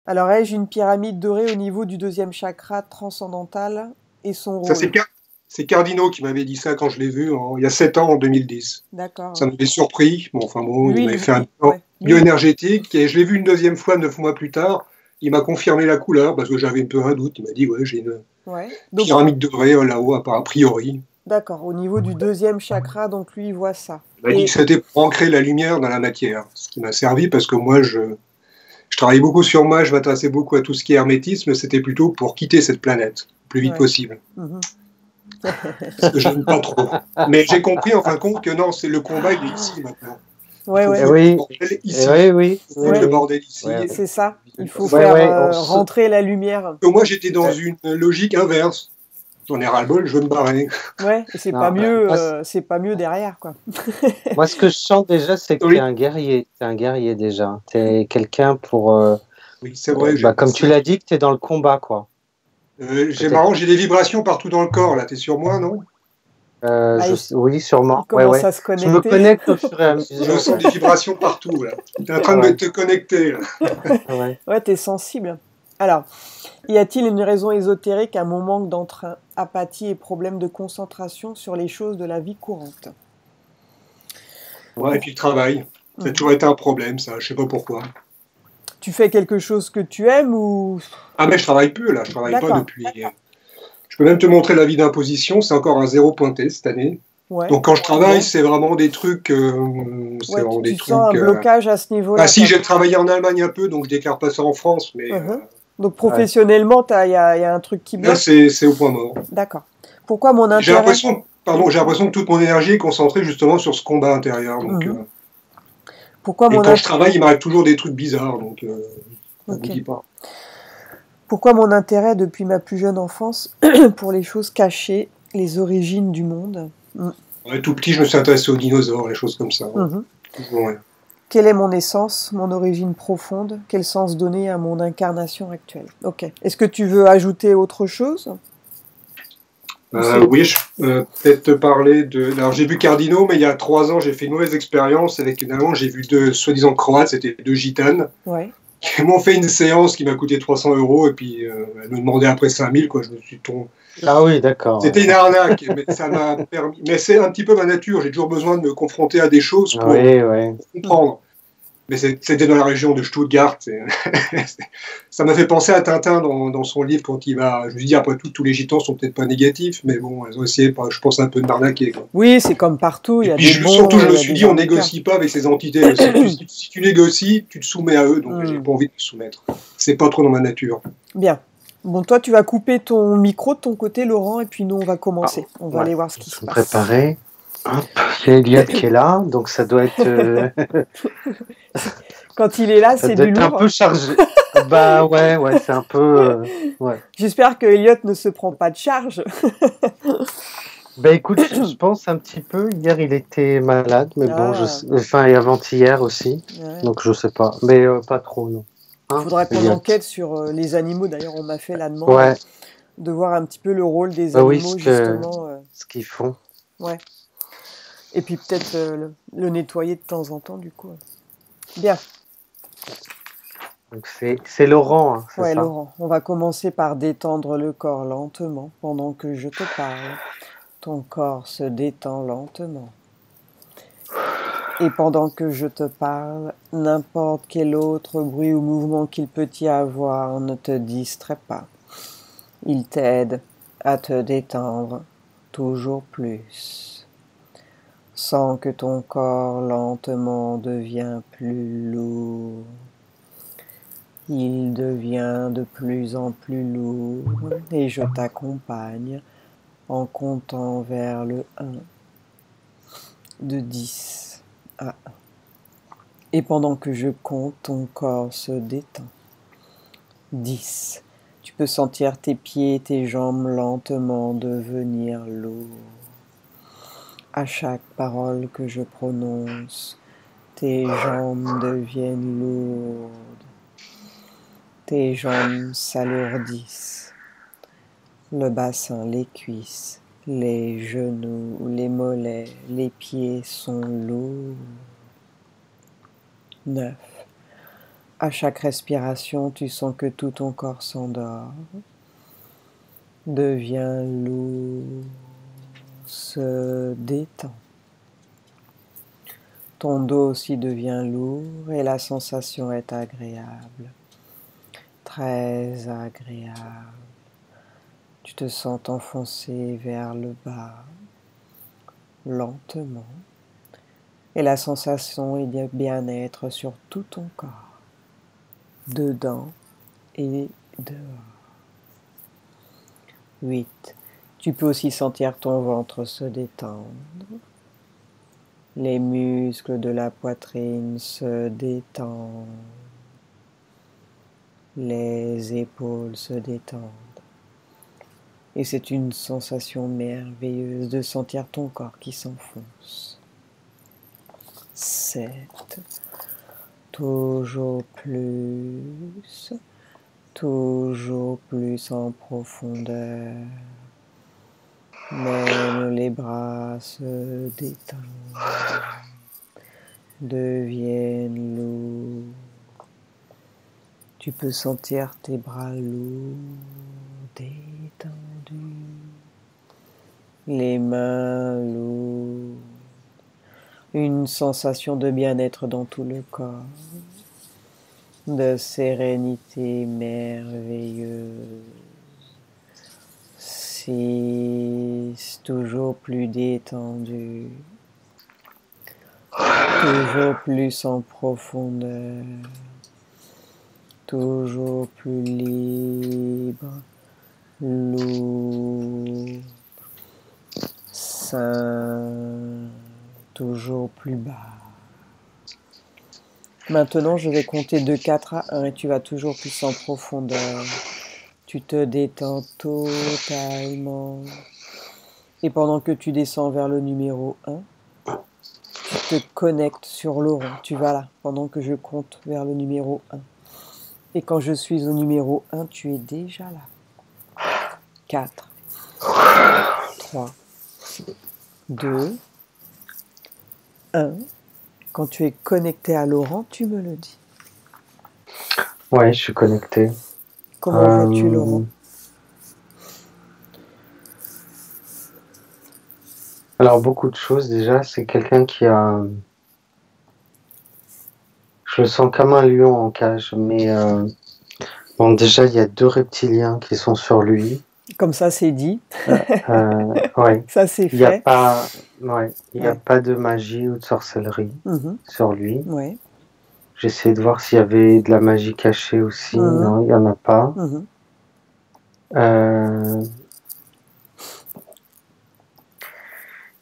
Alors, ai-je une pyramide dorée au niveau du deuxième chakra transcendantal et son Ça, rôle? C'est Cardino qui m'avait dit ça quand je l'ai vu il y a 7 ans, en 2010. D'accord. Ça m'avait surpris. Bon, enfin bon, il Lui, m'avait fait un bilan ouais. Lui, bioénergétique et je l'ai vu une deuxième fois 9 mois plus tard. Il m'a confirmé la couleur parce que j'avais un peu un doute. Il m'a dit, ouais, j'ai une ouais. Donc, pyramide dorée là-haut, a priori. d'accord, au niveau du deuxième chakra, donc lui, il voit ça. Il m'a dit que Et, c'était pour ancrer la lumière dans la matière, ce qui m'a servi parce que moi, je travaillais beaucoup sur moi, je m'intéressais beaucoup à tout ce qui est hermétisme, c'était plutôt pour quitter cette planète le plus vite ouais. possible. Mhm. Parce que je n'aime pas trop. Mais j'ai compris en fin de compte que non, c'est le combat, il est ici maintenant. Il Ouais, faut ouais, Eh foutre le oui, bordel eh ici. oui, oui, Il faut oui, foutre ouais. le oui. bordel Ouais, ici. C'est ça. Il faut ouais, faire ouais, rentrer la lumière. Que moi, j'étais dans ouais. une logique inverse. J'en ai ras-le-bol, je veux me barrer. Ouais, et Non, c'est pas mieux derrière, quoi. moi, ce que je sens déjà, c'est que tu es Oui, un guerrier. Tu es un guerrier déjà. Tu es quelqu'un pour. oui c'est vrai, j'ai Bah, comme tu passé. l'as dit, que tu es dans le combat, quoi. J'ai Peut-être. marrant, j'ai des vibrations partout dans le corps, là. T'es sur moi, non? Là, Oui, il sûrement. Ouais, commence ouais. à se Je me connecter. connecte au fur et à Je mesure. sens des vibrations partout, là. T'es en train de Ouais, te connecter, là. ouais. Ouais, t'es sensible. Alors, y a-t-il une raison ésotérique à mon manque d'entrain, apathie et problème de concentration sur les choses de la vie courante? Ouais, et Pour... puis le travail. Ça a Mhm. toujours été un problème, ça. Je sais pas pourquoi. Tu fais quelque chose que tu aimes ou... Ah, mais je travaille peu, là. Je travaille pas D'accord. depuis. Je peux même te montrer l'avis d'imposition. C'est encore un zéro pointé cette année. Ouais. Donc quand je travaille, Bon. c'est vraiment des trucs. C'est Ouais, vraiment des tu sens un trucs. blocage à ce Ah niveau-là, si, quoi. j'ai travaillé en Allemagne un peu, donc je déclare pas ça en France, mais Mhm. Donc Ouais. professionnellement, y a un truc qui là bloque? c'est au point mort. D'accord. Pourquoi mon J'ai intérêt? l'impression, pardon, j'ai l'impression que toute mon énergie est concentrée justement sur ce combat intérieur. Mhm. Pourquoi Et mon quand je int- travaille, il m'arrive toujours des trucs bizarres, donc ça vous Ok. dit pas. Pourquoi mon intérêt depuis ma plus jeune enfance pour les choses cachées, les origines du monde? Mhm. Ouais, tout petit, je me suis intéressé aux dinosaures, les choses comme ça. Mhm. Ouais. Quelle est mon essence, mon origine profonde? Quel sens donner à mon incarnation actuelle? Ok. Est-ce que tu veux ajouter autre chose? Ou c'est... Oui, je peut-être te parler de. Alors j'ai vu Cardino, mais il y a 3 ans, j'ai fait une mauvaise expérience avec une amant. J'ai vu deux soi-disant croates, c'était deux gitanes. Ouais. Ils m'ont fait une séance qui m'a coûté 300 euros et puis elles me demandaient après 5000, quoi. Je me suis tombé. Ah oui, d'accord. C'était une arnaque, mais ça m'a permis. Mais c'est un petit peu ma nature. J'ai toujours besoin de me confronter à des choses Oui, oui. pour comprendre. Mais c'était dans la région de Stuttgart. Ça m'a fait penser à Tintin dans son livre quand il va. Je me dis, après tout, tous les gitans sont peut-être pas négatifs, mais bon, elles ont essayé, je pense, un peu de m'arnaquer, quoi. Oui, c'est comme partout, il Et y a puis des bons surtout, je et il me y a suis des dit, on arnaqueurs. négocie pas avec ces entités. Si tu négocies, tu te soumets à eux, donc j'ai Hmm. pas envie de me soumettre. C'est pas trop dans ma nature. Bien. Bon, toi, tu vas couper ton micro de ton côté, Laurent, et puis nous, on va Ah, commencer. On va ouais. aller voir ce qui Je se vais me passe. préparer. Hop. Il y a Elliot qui est là, donc ça doit être, Quand il est là, ça c'est doit du être un lourd. peu chargé. Bah ouais, ouais, c'est un peu. Ouais. J'espère que Elliot ne se prend pas de charge. Bah écoute, je pense un petit peu. Hier, il était malade, mais bon, Ah, enfin, et avant-hier aussi. ouais. Donc je sais pas. Mais pas trop, non. Il Hein, faudra qu'on Elliot? enquête sur les animaux. D'ailleurs, on m'a fait la demande Ouais, de voir un petit peu le rôle des bah oui, animaux, justement. ce qu'ils font. Ouais. Et puis peut-être le nettoyer de temps en temps, du coup. Bien. Donc c'est Laurent, hein, c'est Ouais, ça. Laurent, on va commencer par détendre le corps lentement pendant que je te parle. Ton corps se détend lentement. Et pendant que je te parle, n'importe quel autre bruit ou mouvement qu'il peut y avoir ne te distrait pas. Il t'aide à te détendre toujours plus. Sens que ton corps lentement devient plus lourd. Il devient de plus en plus lourd et je t'accompagne en comptant vers le 1, de 10 à 1. Et pendant que je compte, ton corps se détend. 10. Tu peux sentir tes pieds et tes jambes lentement devenir lourds. À chaque parole que je prononce, tes jambes deviennent lourdes. Tes jambes s'alourdissent. Le bassin, les cuisses, les genoux, les mollets, les pieds sont lourds. 9. À chaque respiration, tu sens que tout ton corps s'endort, devient lourd, se détend. Ton dos aussi devient lourd et la sensation est agréable, très agréable. Tu te sens t'enfoncer vers le bas, lentement, et la sensation est de bien-être sur tout ton corps, dedans et dehors. 8. Tu peux aussi sentir ton ventre se détendre. Les muscles de la poitrine se détendent. Les épaules se détendent. Et c'est une sensation merveilleuse de sentir ton corps qui s'enfonce. 7. Toujours plus en profondeur. Même les bras se détendent, deviennent lourds. Tu peux sentir tes bras lourds, détendus, les mains lourdes, une sensation de bien-être dans tout le corps, de sérénité merveilleuse. 6. Toujours plus détendu, toujours plus en profondeur, toujours plus libre, lourd. 5. Toujours plus bas. Maintenant, je vais compter de 4 à 1 et tu vas toujours plus en profondeur. Tu te détends totalement. Et pendant que tu descends vers le numéro 1, tu te connectes sur le rond. Tu vas là, pendant que je compte vers le numéro 1. Et quand je suis au numéro 1, tu es déjà là. 4, 3, 2, 1. Quand tu es connecté à Laurent, tu me le dis. Ouais, je suis connecté. Comment vois-tu Laurent? Alors, beaucoup de choses déjà. C'est quelqu'un qui a... Je le sens comme un lion en cage, mais bon, déjà, il y a 2 reptiliens qui sont sur lui. Comme ça, c'est dit. Ouais. Ça, c'est Il n'y a fait. pas, il y a Ouais. pas de magie ou de sorcellerie sur lui. Ouais. J'essaie de voir s'il y avait de la magie cachée aussi. Non, il n'y en a pas.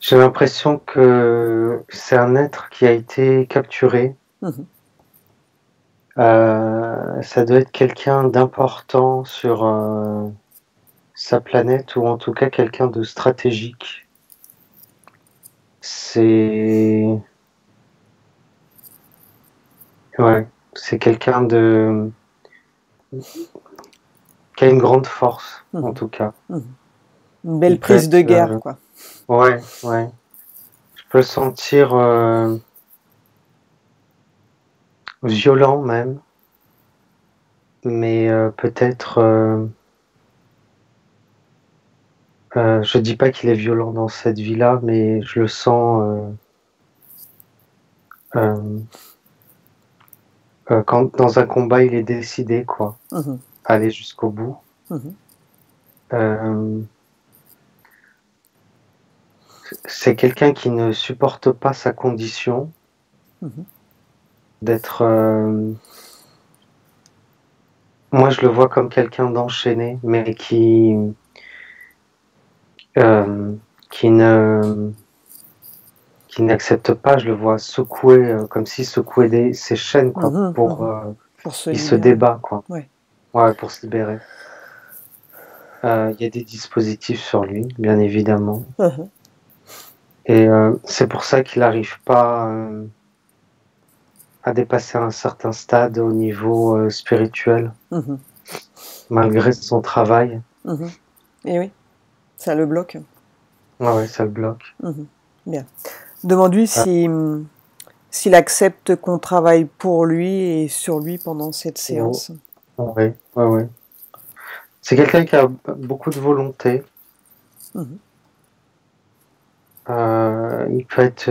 J'ai l'impression que c'est un être qui a été capturé. Ça doit être quelqu'un d'important sur sa planète, ou en tout cas quelqu'un de stratégique. C'est quelqu'un de qui a une grande force, en tout cas. Une belle prise de guerre, quoi. Ouais. Je peux le sentir violent même, mais peut-être... je dis pas qu'il est violent dans cette vie-là, mais je le sens quand dans un combat il est décidé, quoi, aller jusqu'au bout. C'est quelqu'un qui ne supporte pas sa condition, d'être... moi je le vois comme quelqu'un d'enchaîné, mais qui n'accepte pas, je le vois secouer, comme s'il secouait ses chaînes, quoi, il se débat, quoi. Ouais, pour se libérer. Il y a des dispositifs sur lui, bien évidemment. Et c'est pour ça qu'il n'arrive pas à dépasser un certain stade au niveau spirituel, malgré son travail. Et oui, ça le bloque. Ouais, ça le bloque. Bien. Demande-lui s'il accepte qu'on travaille pour lui et sur lui pendant cette séance. Oui. C'est quelqu'un qui a beaucoup de volonté. Il peut être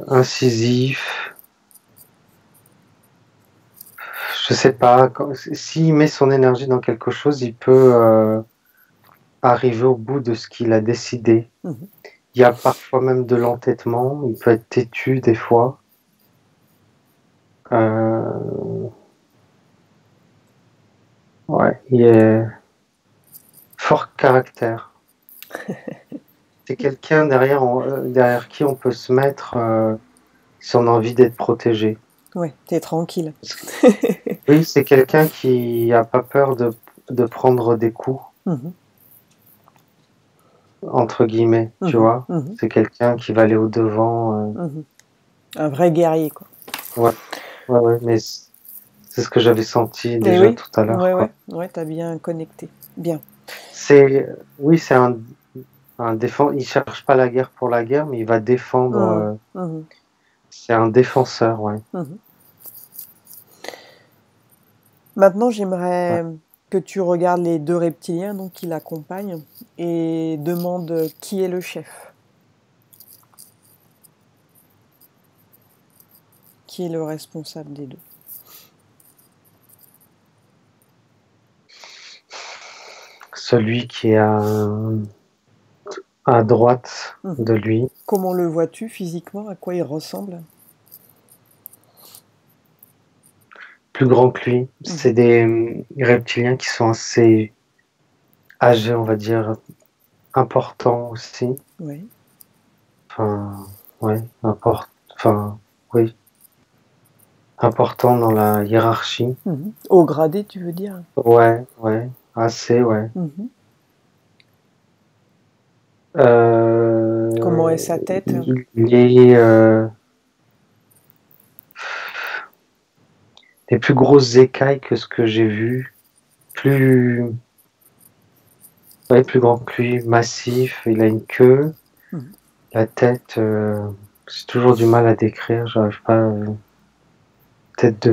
incisif. Je sais pas. S'il met son énergie dans quelque chose, il peut arriver au bout de ce qu'il a décidé. Il y a parfois même de l'entêtement. Il peut être têtu des fois. Ouais, il est fort caractère. C'est quelqu'un derrière qui on peut se mettre si on a envie d'être protégé. Ouais, t'es tranquille. Oui, c'est quelqu'un qui a pas peur de prendre des coups, entre guillemets, tu vois. C'est quelqu'un qui va aller au-devant. Un vrai guerrier, quoi. Ouais, mais c'est ce que j'avais senti déjà tout à l'heure. Ouais, t'as bien connecté. Bien. C'est un défenseur. Il cherche pas la guerre pour la guerre, mais il va défendre. C'est un défenseur, ouais. Maintenant, j'aimerais que tu regardes les 2 reptiliens donc, qui l'accompagnent et demande qui est le chef. Qui est le responsable des 2? Celui qui est à droite de lui. Comment le vois-tu physiquement? À quoi il ressemble? Plus grand que lui. C'est des reptiliens qui sont assez âgés, on va dire, importants aussi. Oui. Oui. Important dans la hiérarchie. Haut gradé, tu veux dire? Ouais, assez, ouais. Comment est sa tête? Il est des plus grosses écailles que ce que j'ai vu. Plus grand que lui, massif. Il a une queue. La tête, j'ai toujours du mal à décrire. J'arrive pas. Tête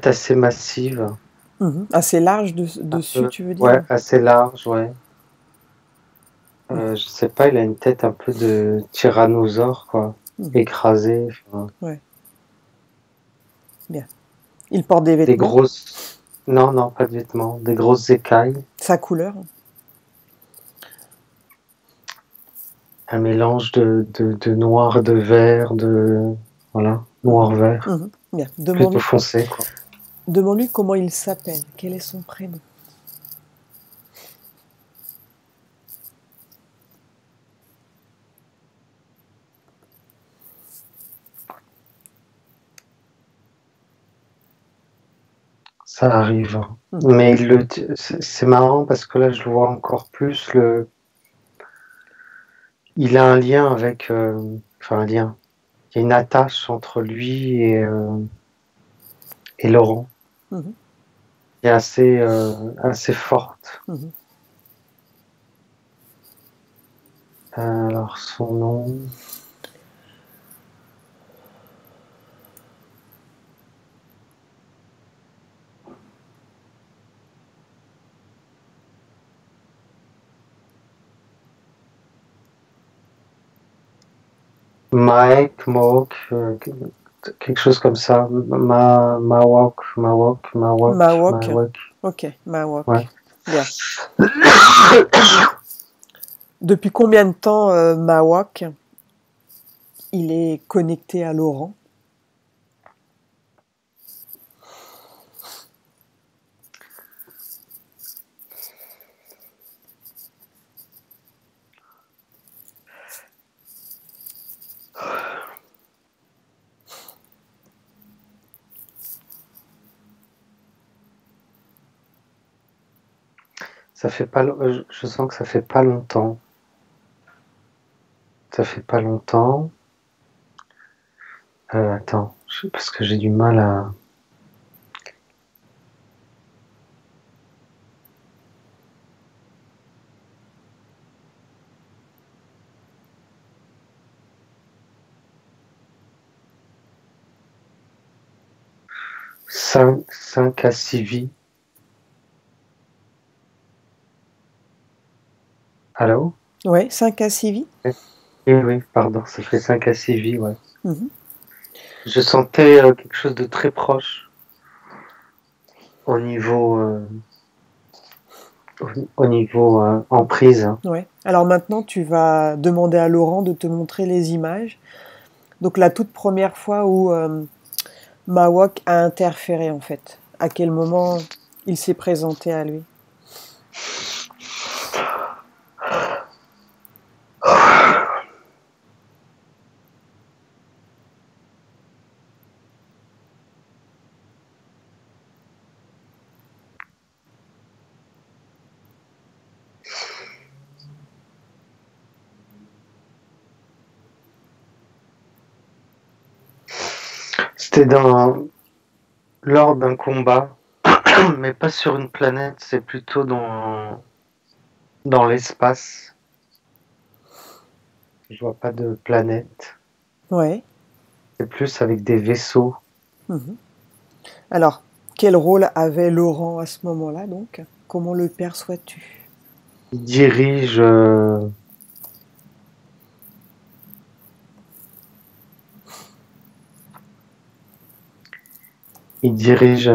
assez massive. Assez large dessus, tu veux dire? Ouais, assez large, ouais. Je sais pas, il a une tête un peu de tyrannosaure, quoi. Écrasé. Ouais. Bien. Il porte des vêtements? Des grosses... Non, pas de vêtements. Des grosses écailles. Sa couleur? Un mélange de noir, de vert, Voilà, noir-vert. Bien. Plutôt foncé, quoi. Demande-lui comment il s'appelle. Quel est son prénom? Ça arrive. Mais c'est marrant parce que là, je le vois encore plus. Il a un lien avec... un lien. Il y a une attache entre lui et Laurent. Qui est assez forte. Alors, son nom... Maek, Mohawk, quelque chose comme ça. Mawok. Ok, Mawok. Ouais. Bien. Depuis combien de temps Mawok il est connecté à Laurent? Ça fait pas, je sens que ça fait pas longtemps. Ça fait pas longtemps. Attends, parce que j'ai du mal à... 5 à 6 vies. Allô? Ouais, 5 à 6 vies. Oui, pardon, ça fait 5 à 6 vies, ouais. Je sentais quelque chose de très proche au niveau emprise. Ouais. Alors maintenant, tu vas demander à Laurent de te montrer les images. Donc la toute première fois où Mawok a interféré, en fait. À quel moment il s'est présenté à lui? C'était lors d'un combat, mais pas sur une planète, c'est plutôt dans l'espace. Je vois pas de planète. Ouais. C'est plus avec des vaisseaux. Alors, quel rôle avait Laurent à ce moment-là, donc? Comment le perçois-tu? Il dirige un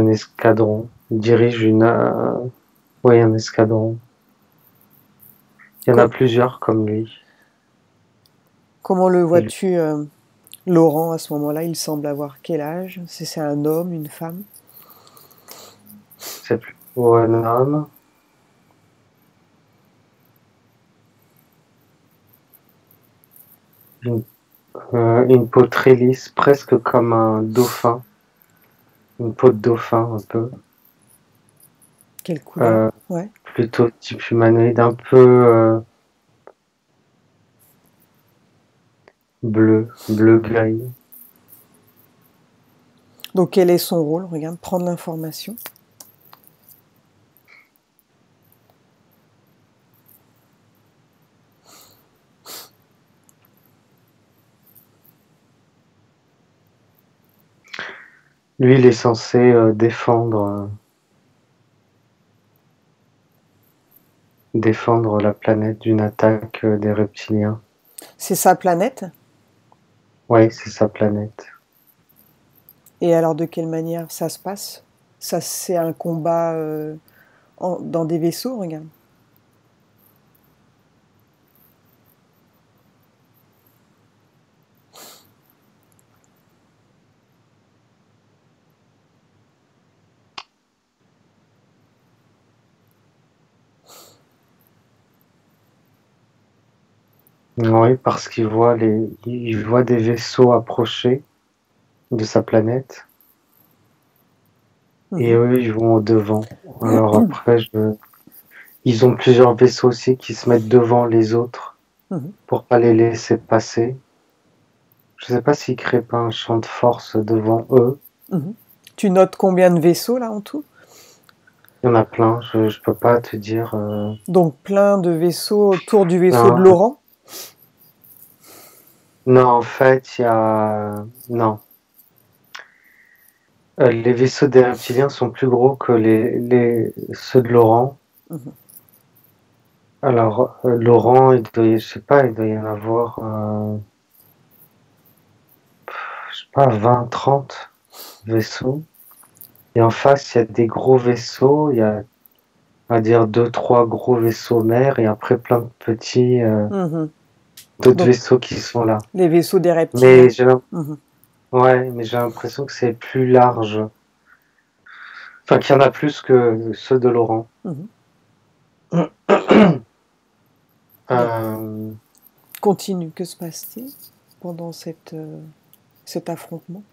escadron. Il dirige un escadron. Il y en a plusieurs comme lui. Comment le vois-tu, Laurent, à ce moment-là? Il semble avoir quel âge? C'est un homme, une femme? C'est plutôt un homme. Une peau très lisse, presque comme un dauphin. Une peau de dauphin, un peu. Quelle couleur? Ouais. Plutôt type humanoïde, un peu bleu-gris. Donc quel est son rôle? Regarde, prendre l'information. Lui, il est censé défendre la planète d'une attaque des reptiliens. C'est sa planète? Ouais, c'est sa planète. Et alors de quelle manière ça se passe? Ça, c'est un combat dans des vaisseaux, regarde. Oui, parce qu'il voit des vaisseaux approcher de sa planète. Et eux, ils vont au devant. Alors après, ils ont plusieurs vaisseaux aussi qui se mettent devant les autres pour pas les laisser passer. Je sais pas s'ils créent pas un champ de force devant eux. Tu notes combien de vaisseaux là en tout? Il y en a plein, je peux pas te dire. Donc plein de vaisseaux autour du vaisseau de Laurent? Non, en fait, il y a... Non. Les vaisseaux des reptiliens sont plus gros que ceux de Laurent. Alors, Laurent, je sais pas, il doit y en avoir, je sais pas, 20, 30 vaisseaux. Et en face, il y a des gros vaisseaux, il y a, on va dire, 2, 3 gros vaisseaux mères et après plein de petits, d'autres vaisseaux qui sont là. Les vaisseaux des reptiliens. Mais j'ai l'impression que c'est plus large. Enfin, qu'il y en a plus que ceux de Laurent. Continue, que se passe-t-il pendant cet affrontement?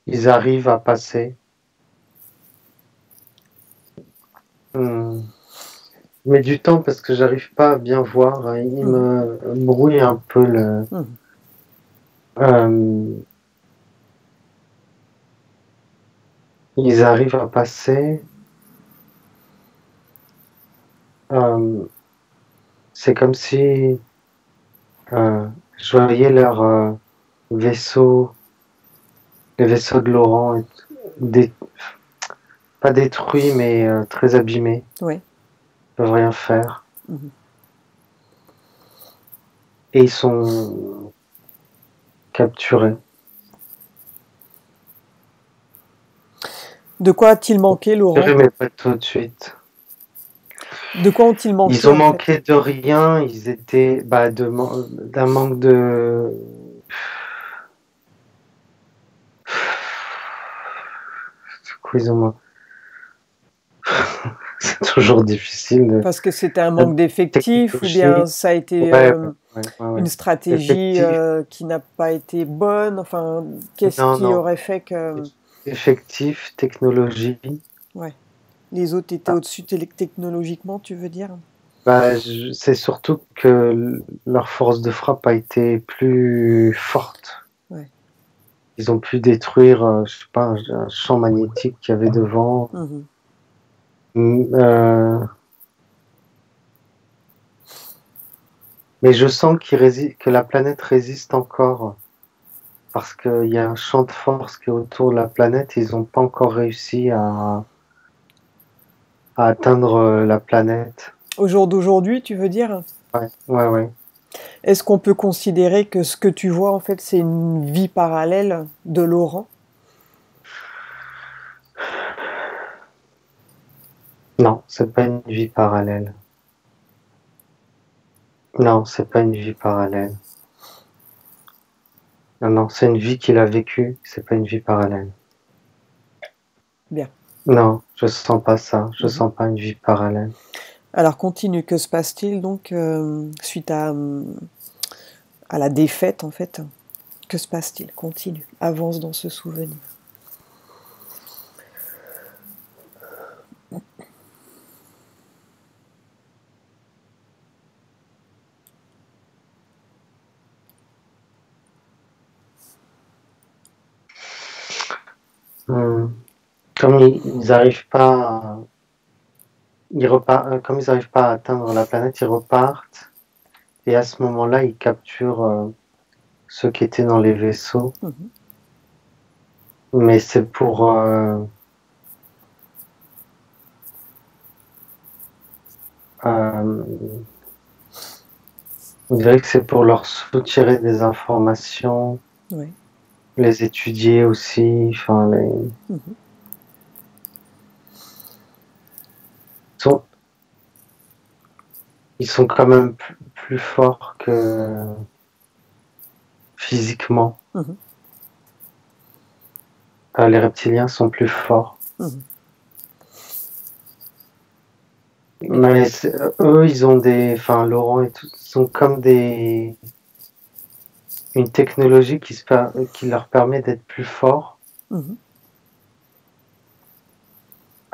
ils arrivent à passer. Mais du temps parce que j'arrive pas à bien voir. Hein. Il me brouille un peu le. Ils arrivent à passer. C'est comme si je voyais leur vaisseau, les vaisseaux de Laurent, pas détruits mais très abîmés. Oui. Ils peuvent rien faire. Et ils sont capturés. De quoi a-t-il manqué, Laurent? Mais pas tout de suite. De quoi ont-ils manqué? Ils ont manqué de rien. Ils étaient d'un manque de. Quoi ils ont C'est toujours difficile. Parce que c'était un manque d'effectifs ou bien ça a été une stratégie qui n'a pas été bonne. Enfin, qu'est-ce qui aurait fait que. Effectif, technologie. Ouais. Les autres étaient au-dessus technologiquement, tu veux dire? C'est surtout que leur force de frappe a été plus forte. Ouais. Ils ont pu détruire, je sais pas, un champ magnétique qu'il y avait devant. Mais je sens que la planète résiste encore. Parce qu'il y a un champ de force qui est autour de la planète. Ils n'ont pas encore réussi à atteindre la planète. Au jour d'aujourd'hui, tu veux dire? Ouais. Est-ce qu'on peut considérer que ce que tu vois, en fait, c'est une vie parallèle de Laurent? Non, c'est pas une vie parallèle. Non, c'est pas une vie parallèle. Non, c'est une vie qu'il a vécue, c'est pas une vie parallèle. Bien. Non, je sens pas ça, je sens pas une vie parallèle. Alors continue, que se passe-t-il donc suite à la défaite en fait? Que se passe-t-il? Continue, avance dans ce souvenir. Comme ils n'arrivent pas comme ils n'arrivent pas à atteindre la planète, ils repartent. Et à ce moment-là, ils capturent ceux qui étaient dans les vaisseaux. Mais c'est pour... on dirait que c'est pour leur soutirer des informations, les étudier aussi, enfin ils sont quand même plus forts que physiquement. Les reptiliens sont plus forts. Mais eux, ils ont Laurent et tout, ils sont comme une technologie qui leur permet d'être plus forts.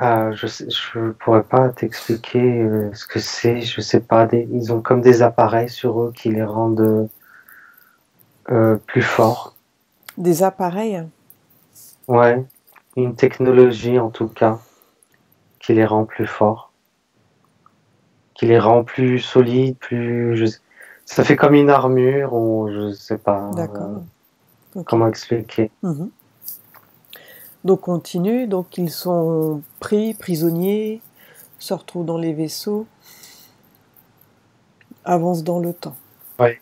Je pourrais pas t'expliquer ce que c'est, je sais pas. Ils ont comme des appareils sur eux qui les rendent plus forts. Des appareils? Ouais, une technologie en tout cas qui les rend plus forts, qui les rend plus solides, ça fait comme une armure ou je sais pas. D'accord. Comment expliquer? Donc continue, donc ils sont prisonniers, se retrouvent dans les vaisseaux, avancent dans le temps. Ouais.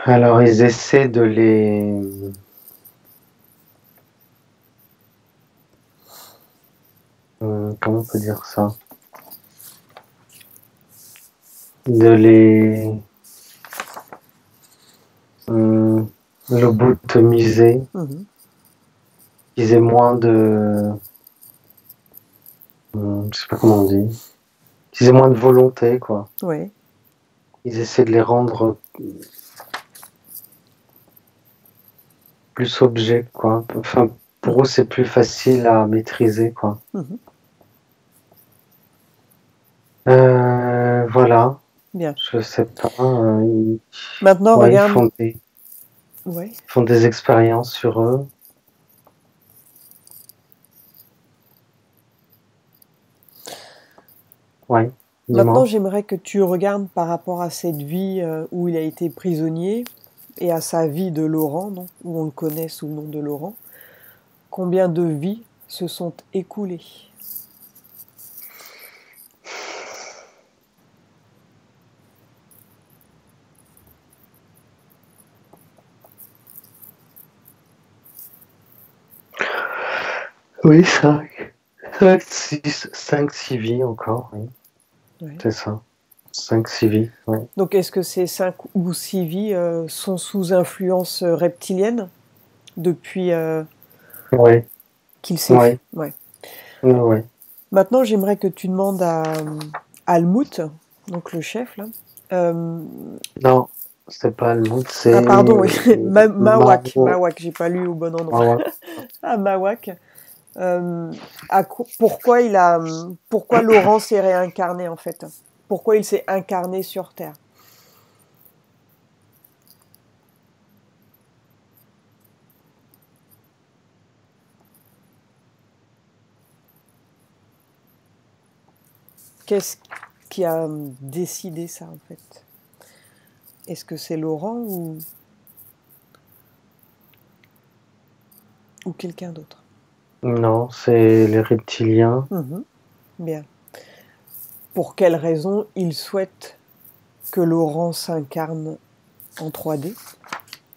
Alors ils essaient de comment on peut dire ça? De les lobotomiser. qu'ils aient moins de... Je sais pas comment on dit. Qu'ils aient moins de volonté, quoi. Oui. Ils essaient de les rendre plus objets, quoi. Enfin, pour eux, c'est plus facile à maîtriser, quoi. Voilà. Bien. Je sais pas. Maintenant, regarde. Ils font des expériences sur eux. Ouais. Maintenant, j'aimerais que tu regardes par rapport à cette vie où il a été prisonnier et à sa vie de Laurent, donc, où on le connaît sous le nom de Laurent. Combien de vies se sont écoulées? Oui, 5-6 vies encore, oui. Ouais. C'est ça. 5-6 vies. Ouais. Donc, est-ce que ces 5 ou 6 vies sont sous influence reptilienne depuis qu'il s'est fait? Ouais. Maintenant, j'aimerais que tu demandes à Almout, donc le chef, là. Non, c'est pas Almout, c'est... Ah, pardon, oui. Mawak. Mawak, j'ai pas lu au bon endroit. Ah, Mawak. Pourquoi Laurent s'est réincarné, en fait? Pourquoi il s'est incarné sur Terre? Qu'est-ce qui a décidé ça, en fait? Est-ce que c'est Laurent ou quelqu'un d'autre? Non, c'est les reptiliens. Bien. Pour quelle raison ils souhaitent que Laurent s'incarne en 3D?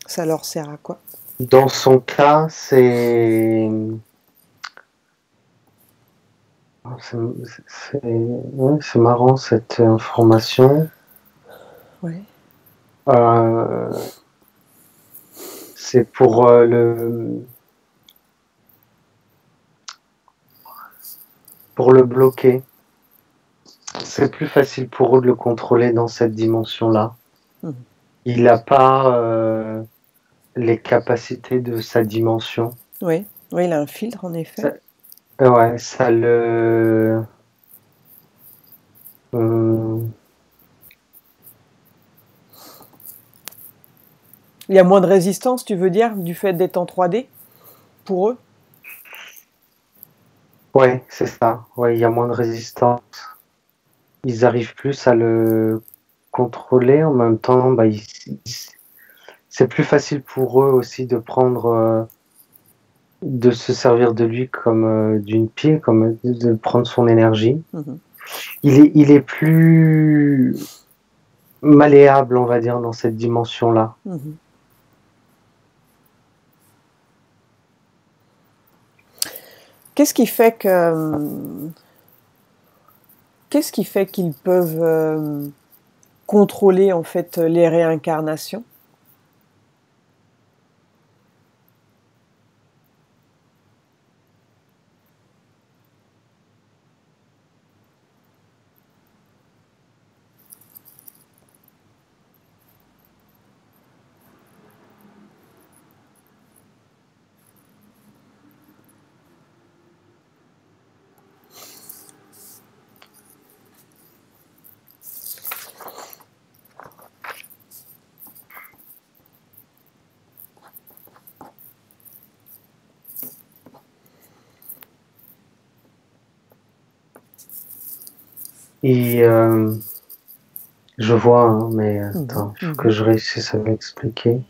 Ça leur sert à quoi? Dans son cas, c'est marrant cette information. Oui. C'est pour le bloquer. C'est plus facile pour eux de le contrôler dans cette dimension-là. Il n'a pas les capacités de sa dimension. Oui, il a un filtre en effet. Ça le... Il y a moins de résistance, tu veux dire, du fait d'être en 3D pour eux? Ouais, c'est ça. Ouais, il y a moins de résistance. Ils arrivent plus à le contrôler. En même temps, c'est plus facile pour eux aussi de prendre, de se servir de lui comme d'une pile, comme de prendre son énergie. Il est plus malléable, on va dire, dans cette dimension-là. Qu'est-ce qui fait qu'ils peuvent contrôler en fait les réincarnations? Et je vois, hein, mais attends, il faut que je réussisse à m'expliquer.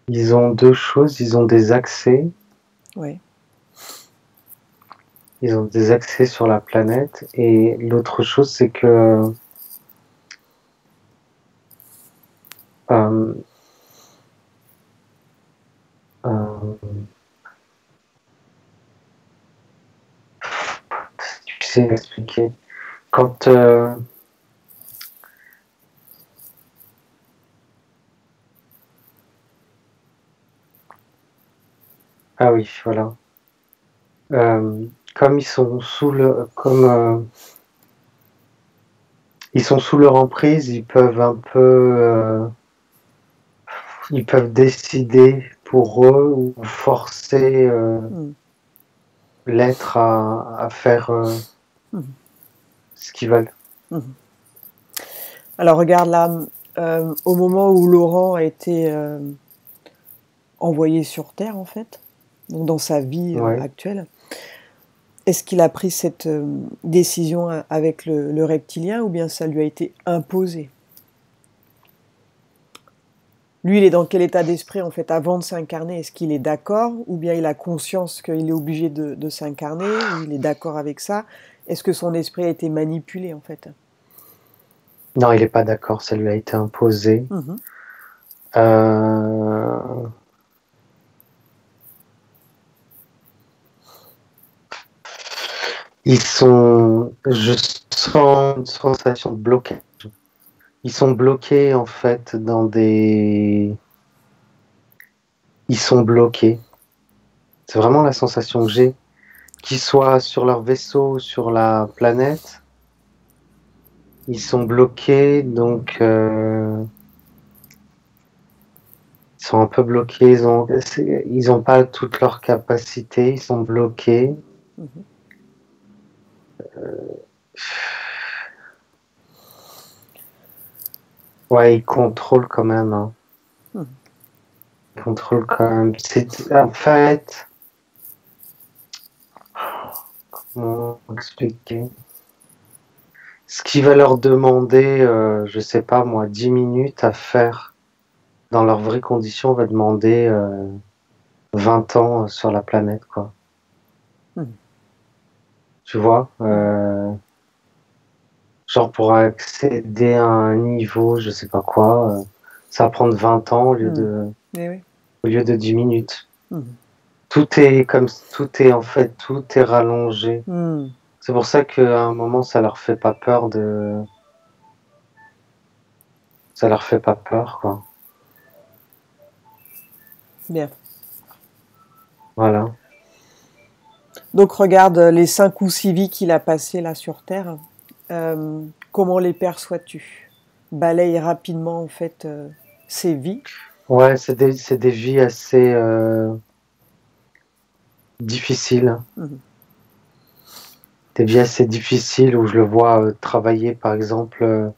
Ils ont deux choses, ils ont des accès. Oui. Ils ont des accès sur la planète. Et l'autre chose, c'est que difficile à expliquer. Quand ah oui, voilà. Comme ils sont sous ils sont sous leur emprise, ils peuvent un peu ils peuvent décider pour eux ou forcer l'être à faire ce qu'ils veulent. Alors regarde là, au moment où Laurent a été envoyé sur Terre en fait, donc dans sa vie actuelle, est-ce qu'il a pris cette décision avec le reptilien ou bien ça lui a été imposé? Lui, il est dans quel état d'esprit en fait avant de s'incarner? Est-ce qu'il est d'accord ou bien il a conscience qu'il est obligé de s'incarner ou il est d'accord avec ça? Est-ce que son esprit a été manipulé en fait? Non, il n'est pas d'accord, ça lui a été imposé. Je sens une sensation de blocage. Ils sont bloqués en fait ils sont bloqués. C'est vraiment la sensation que j'ai. Qu'ils soient sur leur vaisseau, sur la planète, ils sont bloqués, donc ils sont un peu bloqués. Ils ont pas toutes leurs capacités, ils sont bloqués. Ouais, ils contrôlent quand même. Hein. Ils contrôlent quand même. C'est en fait. Comment expliquer? Ce qui va leur demander, je sais pas moi, 10 minutes à faire dans leurs vraies conditions va demander 20 ans sur la planète, quoi. Tu vois, genre pour accéder à un niveau, je sais pas quoi, ça va prendre 20 ans au lieu de 10 minutes. Tout est en fait, tout est rallongé. C'est pour ça qu'à un moment, ça leur fait pas peur, quoi. Bien. Voilà. Donc regarde les 5 ou 6 vies qu'il a passées là sur Terre. Comment les perçois-tu? Balaye rapidement en fait ces vies. Ouais, c'est des vies assez difficiles. Des vies assez difficiles où je le vois travailler, par exemple,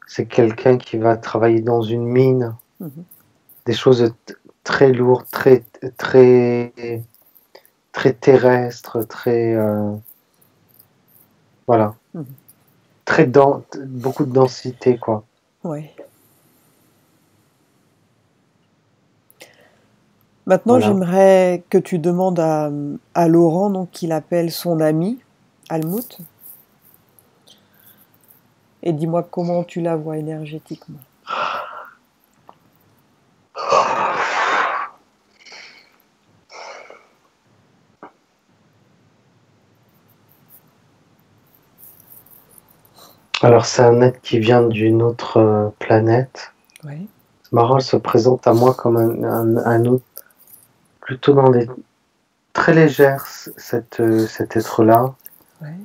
c'est quelqu'un qui va travailler dans une mine. Des choses très lourdes, très terrestres, très voilà. Beaucoup de densité, quoi. Ouais. Maintenant, j'aimerais que tu demandes à Laurent, donc qu'il appelle son ami, Almout, et dis-moi comment tu la vois énergétiquement. Alors, c'est un être qui vient d'une autre planète. Ouais. C'est marrant, elle se présente à moi comme un autre, plutôt dans des très légères, cet être-là. Ouais.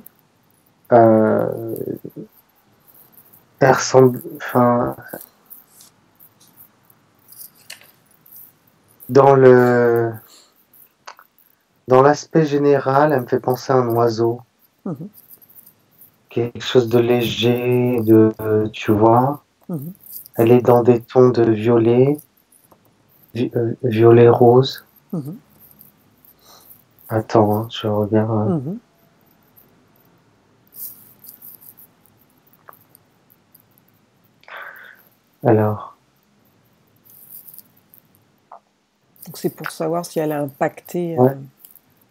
Elle ressemble, enfin, dans l'aspect général, elle me fait penser à un oiseau. Quelque chose de léger, tu vois. Elle est dans des tons de violet, violet rose. Attends, hein, je regarde. Alors. Donc c'est pour savoir si elle a impacté. Ouais.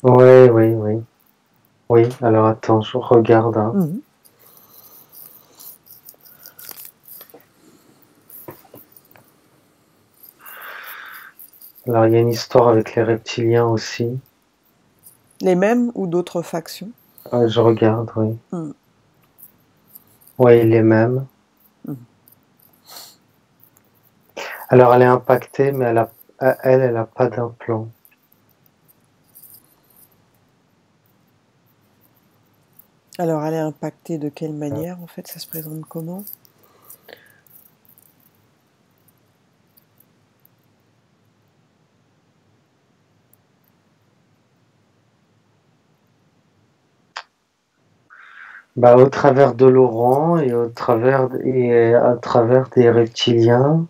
Oui. Oui, alors attends, je regarde. Hein. Alors, il y a une histoire avec les reptiliens aussi. Les mêmes ou d'autres factions? Je regarde, oui. Oui, il est même. Alors, elle est impactée, mais elle n'a pas d'implant. Alors, elle est impactée de quelle manière, en fait? Ça se présente comment? Au travers de Laurent et à travers des reptiliens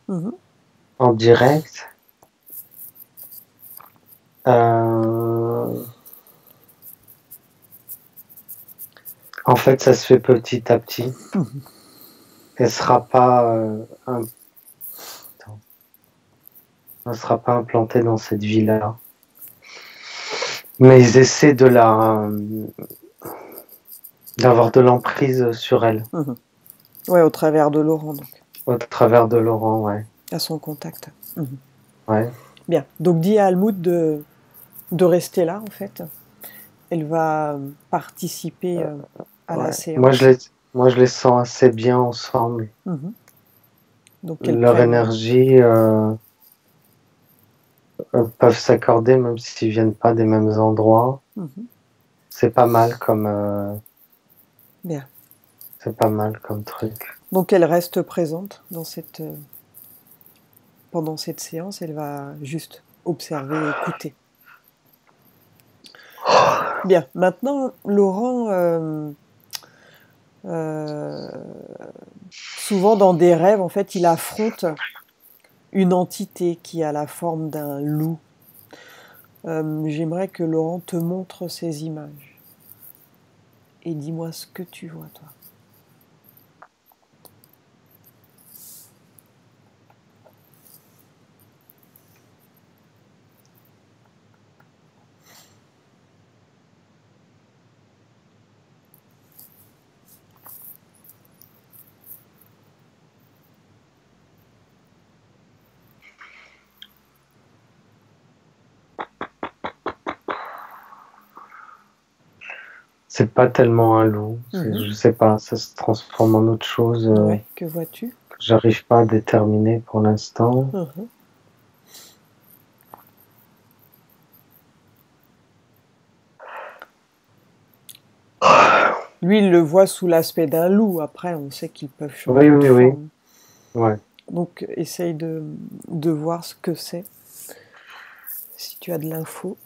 en direct. En fait, ça se fait petit à petit. Elle sera pas implantée dans cette vie-là. Mais ils essaient d'avoir de l'emprise sur elle. Ouais, au travers de Laurent, donc. Au travers de Laurent, ouais. À son contact. Ouais. Bien. Donc, dis à Almoud de rester là, en fait. Elle va participer à la séance. Moi, je les sens assez bien ensemble. Donc, leur énergie peuvent s'accorder même s'ils viennent pas des mêmes endroits. C'est pas mal comme. Bien. C'est pas mal comme truc. Donc, elle reste présente dans pendant cette séance. Elle va juste observer et écouter. Bien. Maintenant, Laurent, souvent dans des rêves, en fait, il affronte une entité qui a la forme d'un loup. J'aimerais que Laurent te montre ces images. Et dis-moi ce que tu vois, toi. C'est pas tellement un loup, je sais pas, ça se transforme en autre chose. Ouais, que vois-tu? Que j'arrive pas à déterminer pour l'instant. Lui, il le voit sous l'aspect d'un loup. Après, on sait qu'ils peuvent changer de forme. Oui. Ouais. Donc, essaye de voir ce que c'est. Si tu as de l'info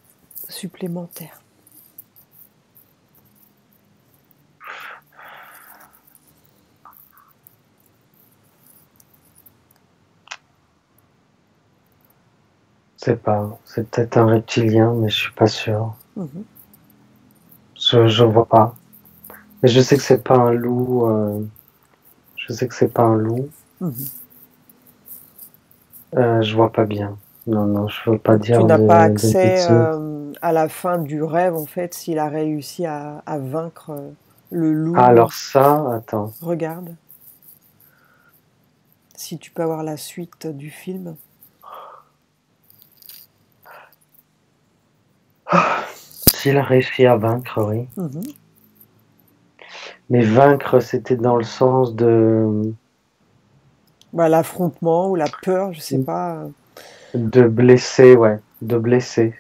supplémentaire. C'est peut-être un reptilien, mais je suis pas sûr. Je vois pas. Mais je sais que c'est pas un loup. Je sais que c'est pas un loup. Je vois pas bien. Non, je veux pas dire. Tu n'as pas accès à la fin du rêve, en fait, s'il a réussi à vaincre le loup. Ah, alors ça, attends. Regarde. Si tu peux avoir la suite du film. S'il a réussi à vaincre, oui. Mais vaincre, c'était dans le sens de... L'affrontement ou la peur, je sais pas. De blesser, ouais. De blesser.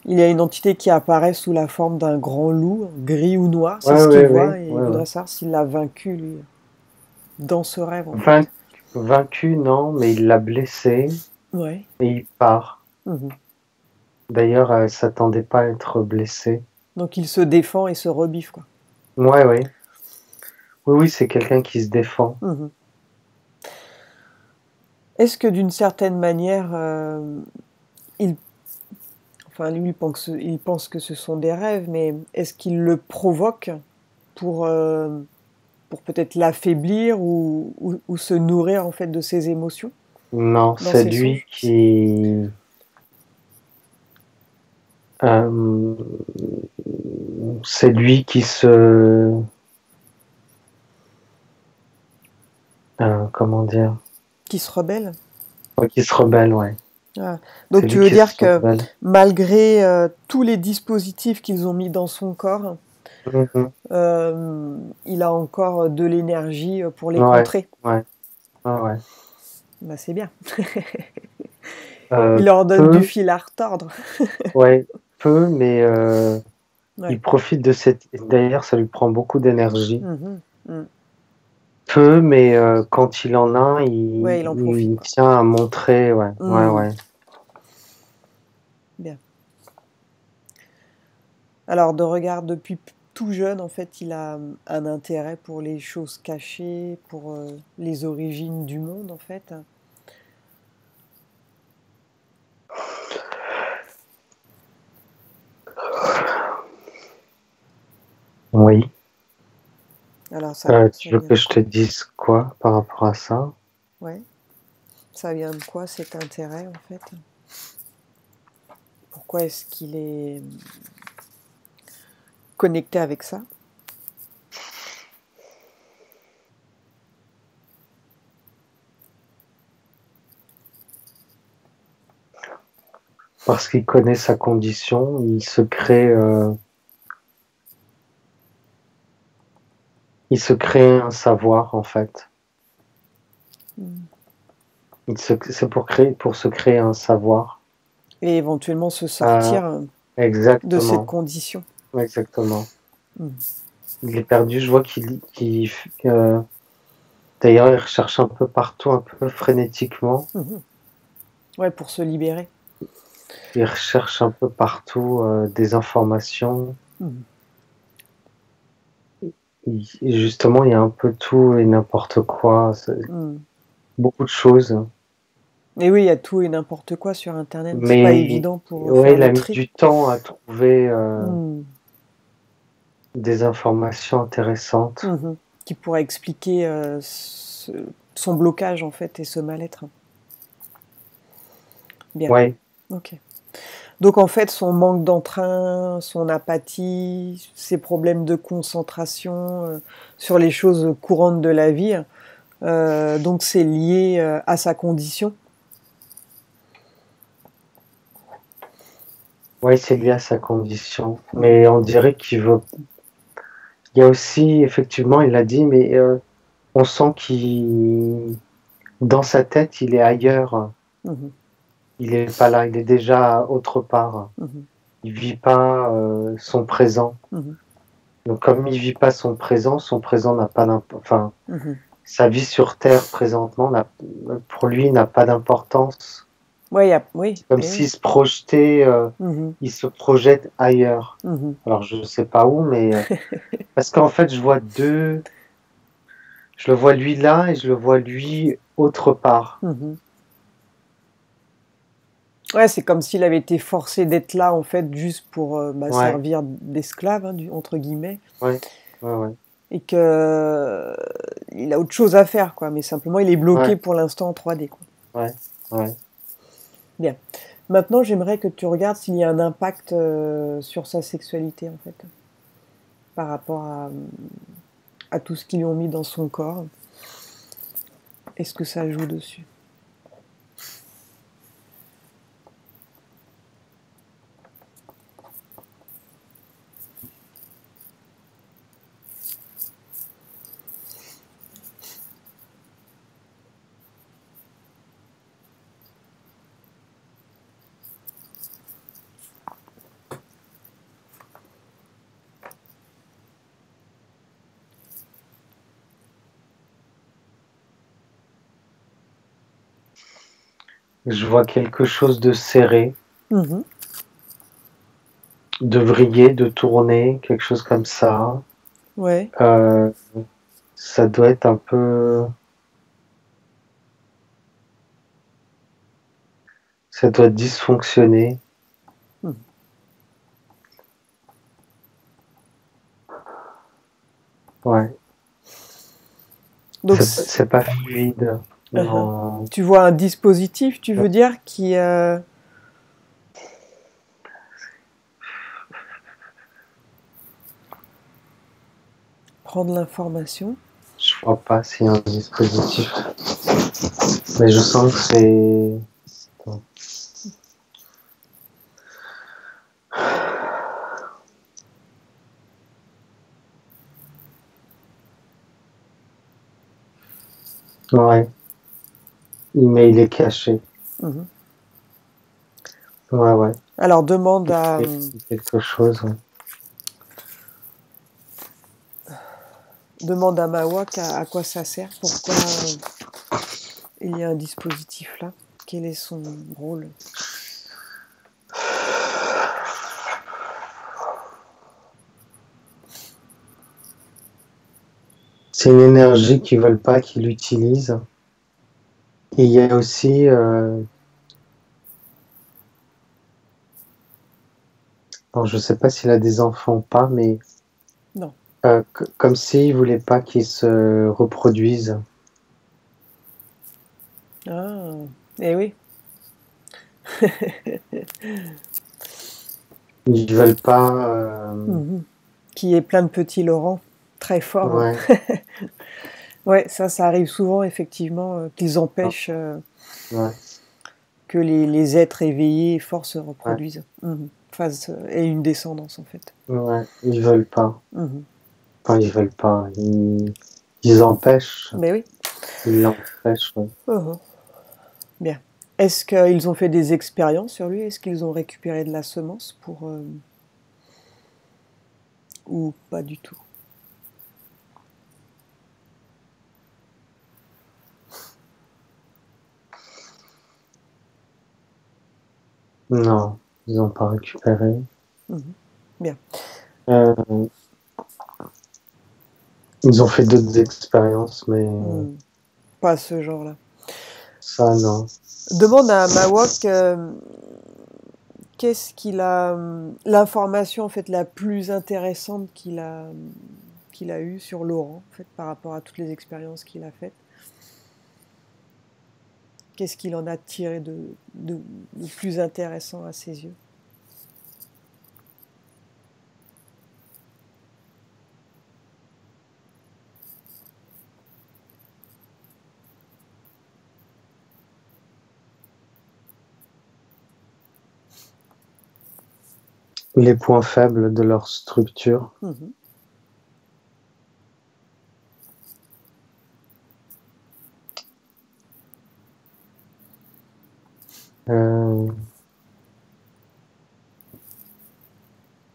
Il y a une entité qui apparaît sous la forme d'un grand loup, gris ou noir, c'est ce qu'il voit, et il voudrait savoir s'il l'a vaincu, lui, dans ce rêve. En fait. Vaincu, non, mais il l'a blessé, et il part. D'ailleurs, elle ne s'attendait pas à être blessée. Donc il se défend et se rebiffe, quoi. Ouais. Oui, c'est quelqu'un qui se défend. Est-ce que d'une certaine manière, lui, il pense que ce sont des rêves, mais est-ce qu'il le provoque pour peut-être l'affaiblir ou se nourrir en fait de ses émotions? Non, c'est lui qui... c'est lui qui se... comment dire? Qui se rebelle? Qui se rebelle, ouais. Ah. Donc tu veux dire que malgré tous les dispositifs qu'ils ont mis dans son corps, il a encore de l'énergie pour les Ouais, contrer. ouais, ouais. Bah, c'est bien. Il leur donne du fil à retordre. Ouais, peu, mais Ouais. il profite de cette. D'ailleurs, ça lui prend beaucoup d'énergie. Mm. Peu, mais quand il en a, Ouais, il en profite, quoi. tient à montrer. Ouais, ouais. Bien. Alors, de regard depuis tout jeune, en fait, il a un intérêt pour les choses cachées, pour les origines du monde, en fait. Oui. Alors, ça tu veux que je te dise quoi par rapport à ça? Ouais. Ça vient de quoi, cet intérêt, en fait? Pourquoi est-ce qu'il est connecté avec ça? Parce qu'il connaît sa condition, il se crée un savoir, en fait. C'est pour se créer un savoir. Et éventuellement se sortir de cette condition. Exactement. Il est perdu, je vois d'ailleurs, il recherche un peu partout, un peu frénétiquement. Ouais, pour se libérer. Il recherche un peu partout des informations. Et justement, il y a un peu tout et n'importe quoi. Beaucoup de choses. Et oui, il y a tout et n'importe quoi sur Internet. Mais c'est pas évident pour faire il a le mis tri. du temps à trouver des informations intéressantes. Qui pourraient expliquer son blocage, en fait, et ce mal-être. Bien. Ouais. Ok. Donc, en fait, son manque d'entrain, son apathie, ses problèmes de concentration sur les choses courantes de la vie, donc c'est lié à sa condition. Oui, c'est lié à sa condition. Mais on dirait qu'il veut. Il y a aussi, effectivement, il a dit, mais on sent dans sa tête, il est ailleurs. Il est pas là, il est déjà autre part. Il vit pas son présent. Donc, comme il vit pas son présent n'a pas d'importance. Enfin, sa vie sur Terre présentement, pour lui, n'a pas d'importance. Oui. Comme s'il se projetait, il se projette ailleurs. Alors, je ne sais pas où, mais parce qu'en fait, je le vois lui là et je le vois lui autre part. Ouais, c'est comme s'il avait été forcé d'être là, en fait, juste pour servir d'esclave, entre guillemets. Ouais. Et que il a autre chose à faire, quoi. Mais simplement, il est bloqué pour l'instant en 3D, quoi. Ouais. Bien. Maintenant, j'aimerais que tu regardes s'il y a un impact sur sa sexualité, en fait, par rapport à tout ce qu'ils lui ont mis dans son corps. Est-ce que ça joue dessus? Je vois quelque chose de serré, de vriller, de tourner, quelque chose comme ça. Ouais. Ça doit être un peu... Ça doit dysfonctionner. Ouais. Donc, c'est pas fluide. Tu vois un dispositif, tu veux dire, qui... prend de l'information. Je vois pas s'il y a un dispositif. Mais je sens que c'est... Ouais. Mais il est caché. Mmh. Ouais, ouais. Alors demande à... quelque chose. Ouais. Demande à Mawak à quoi ça sert, pourquoi il y a un dispositif là, quel est son rôle? C'est une énergie qu'ils veulent pas qu'il utilise. Et il y a aussi alors je sais pas s'il a des enfants ou pas, mais non. Comme s'il voulait pas qu'ils se reproduisent. Ah, eh oui. Ils veulent pas. Qui est plein de petits Laurent, très fort. Ouais. Ouais, ça arrive souvent effectivement qu'ils empêchent que les êtres éveillés et forts se reproduisent. Et une descendance en fait. Ouais, ils veulent pas. Enfin, ils veulent pas. Ils empêchent. Mais oui. Ils l'empêchent. Bien. Est-ce qu'ils ont fait des expériences sur lui? Est-ce qu'ils ont récupéré de la semence pour... ou pas du tout? Non, ils n'ont pas récupéré. Bien. Ils ont fait d'autres expériences, mais... Pas ce genre-là. Ça, non. Demande à Mawak qu'est-ce qu'il a... L'information en fait la plus intéressante qu'il a eue sur Laurent, en fait, par rapport à toutes les expériences qu'il a faites. Qu'est-ce qu'il en a tiré de plus intéressant à ses yeux? Les points faibles de leur structure.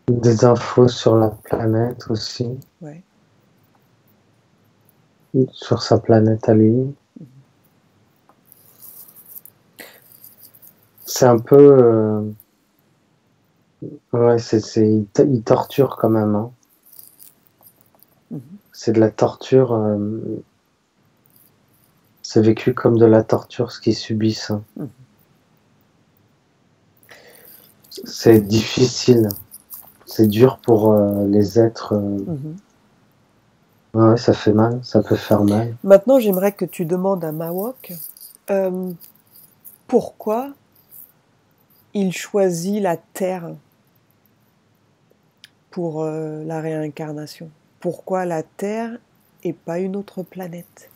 Des infos sur la planète aussi. Ouais. Sur sa planète à lui. C'est un peu... Ouais, il torture quand même. Hein. C'est de la torture. C'est vécu comme de la torture ce qu'ils subissent. Hein. C'est difficile. C'est dur pour les êtres. Ouais, ça fait mal. Ça peut faire mal. Maintenant, j'aimerais que tu demandes à Mawak pourquoi il choisit la Terre pour la réincarnation. Pourquoi la Terre et pas une autre planète?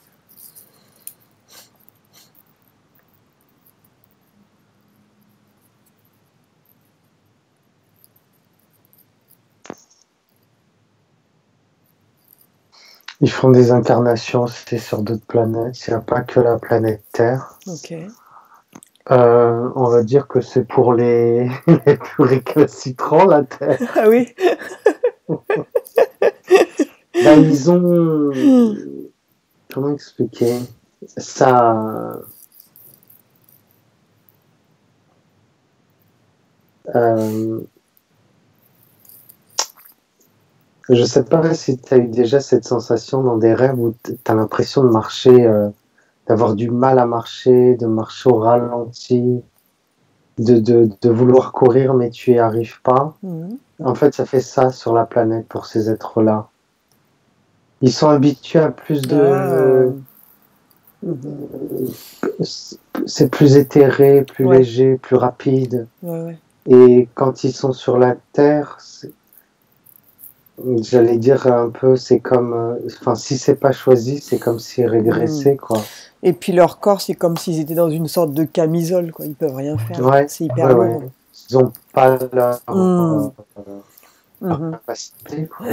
Ils font des incarnations aussi sur d'autres planètes. Il n'y a pas que la planète Terre. Ok. On va dire que c'est pour les récalcitrants, la Terre. Ah oui. Là, ils ont... Comment expliquer ça? Je sais pas si tu as eu déjà cette sensation dans des rêves où tu as l'impression de marcher, d'avoir du mal à marcher, de marcher au ralenti, de vouloir courir mais tu n'y arrives pas. En fait, ça fait ça sur la planète pour ces êtres-là. Ils sont habitués à plus de... C'est plus éthéré, plus léger, plus rapide. Et quand ils sont sur la Terre, j'allais dire un peu, c'est comme... Enfin, si c'est pas choisi, c'est comme s'ils régressaient, quoi. Et puis leur corps, c'est comme s'ils étaient dans une sorte de camisole, quoi. Ils peuvent rien faire. C'est hyper lourd. Ils n'ont pas leur capacité, quoi.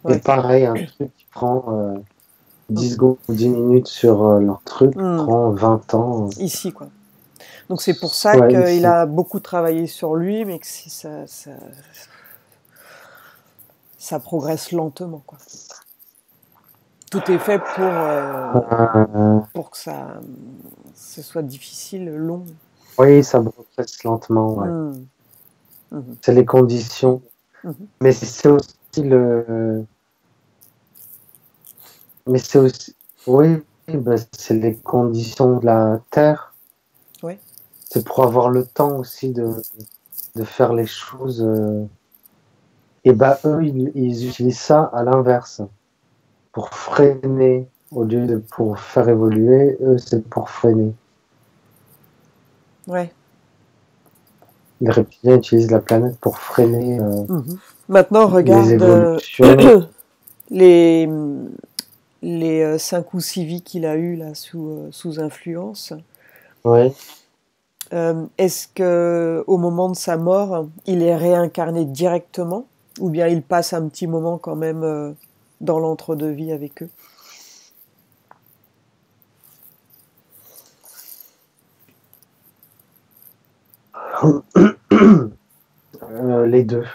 Et pareil, un truc qui prend 10 secondes ou 10 minutes sur leur truc prend 20 ans. Ici, quoi. Donc c'est pour ça qu'il a beaucoup travaillé sur lui, mais que ça progresse lentement, quoi. Tout est fait pour que ce soit difficile, long. Oui, ça progresse lentement, ouais. C'est les conditions. Mais c'est aussi Mais c'est aussi... Oui, bah, c'est les conditions de la Terre. Oui. C'est pour avoir le temps aussi de faire les choses. Et bah eux, ils utilisent ça à l'inverse. Pour freiner, au lieu de pour faire évoluer, eux, c'est pour freiner. Ouais. Les reptiliens utilisent la planète pour freiner Maintenant, regarde les évolutions. les 5 ou 6 vies qu'il a eues là, sous influence. Oui. Est-ce qu'au moment de sa mort, il est réincarné directement, ou bien il passe un petit moment quand même dans l'entre-deux-vie avec eux? Les deux.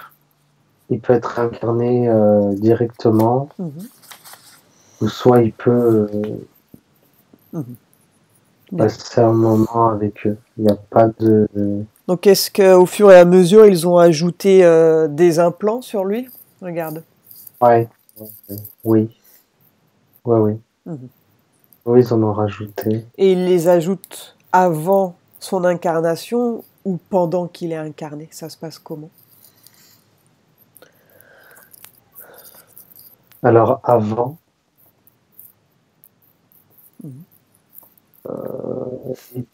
Il peut être incarné directement, ou soit il peut passer un moment avec eux. Il n'y a pas de... Donc est-ce qu'au fur et à mesure, ils ont ajouté des implants sur lui? Regarde. Ouais. Oui. Oui. Oui, ils en ont rajouté. Et ils les ajoutent avant son incarnation ou pendant qu'il est incarné? Ça se passe comment? Alors, avant, ils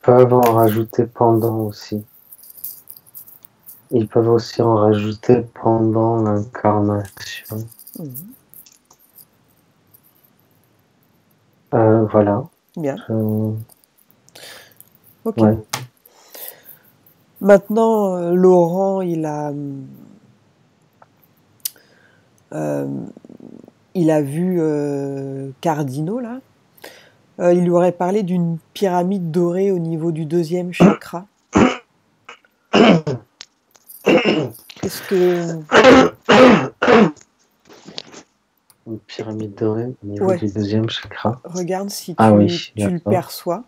peuvent en rajouter pendant aussi. Ils peuvent aussi en rajouter pendant l'incarnation. Voilà. Bien. Ok. Ouais. Maintenant, Laurent, il a vu Cardinaux, là. Il lui aurait parlé d'une pyramide dorée au niveau du 2e chakra. Est-ce que... Une pyramide dorée au niveau du 2e chakra. Regarde si tu le perçois.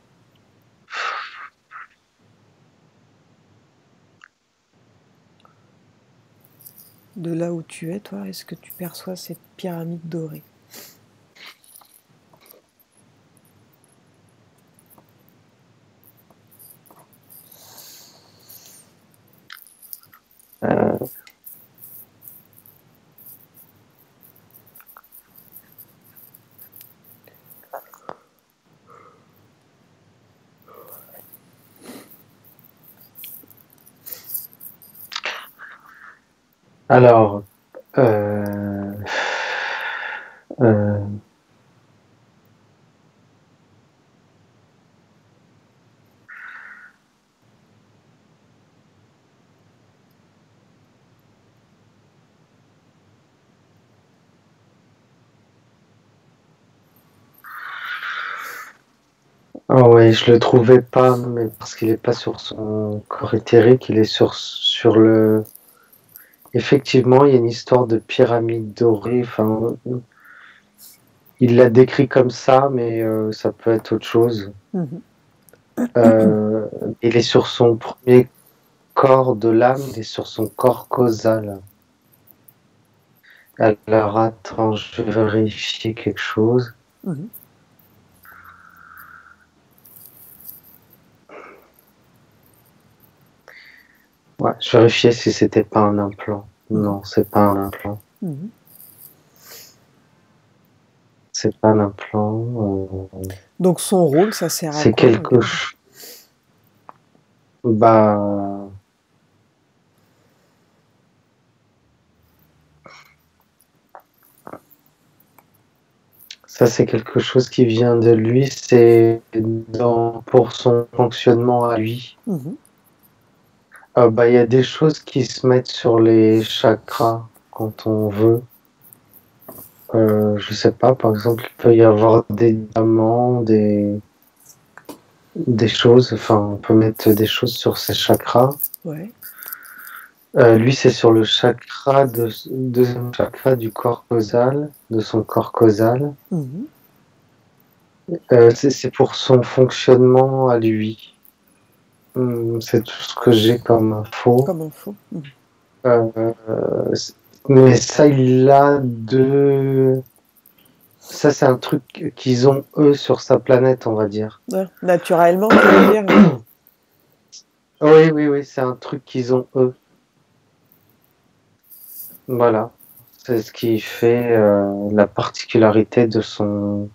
De là où tu es, toi, est-ce que tu perçois cette pyramide dorée? Alors, oh oui, je le trouvais pas, mais parce qu'il est pas sur son corps éthérique, il est sur le... Effectivement, il y a une histoire de pyramide dorée, enfin... Il l'a décrit comme ça, mais ça peut être autre chose. Il est sur son premier corps de l'âme, il est sur son corps causal. Alors attends, je vais vérifier quelque chose. Ouais, je vérifiais si c'était pas un implant. Non, c'est pas un implant. C'est pas un implant. Donc son rôle, ça sert à quoi? C'est quelque chose. Bah. Ça, c'est quelque chose qui vient de lui, c'est pour son fonctionnement à lui. Bah, y a des choses qui se mettent sur les chakras quand on veut. Je sais pas, par exemple, il peut y avoir des diamants, des choses, enfin, on peut mettre des choses sur ses chakras. Ouais. Lui, c'est sur le chakra deuxième chakra du corps causal, de son corps causal. Mhm. C'est pour son fonctionnement à lui. C'est tout ce que j'ai comme info. Comme info. Mais ça, ça, c'est un truc qu'ils ont eux sur sa planète, on va dire. Ouais. Naturellement, tu veux dire? Oui, c'est un truc qu'ils ont eux. Voilà. C'est ce qui fait la particularité de son.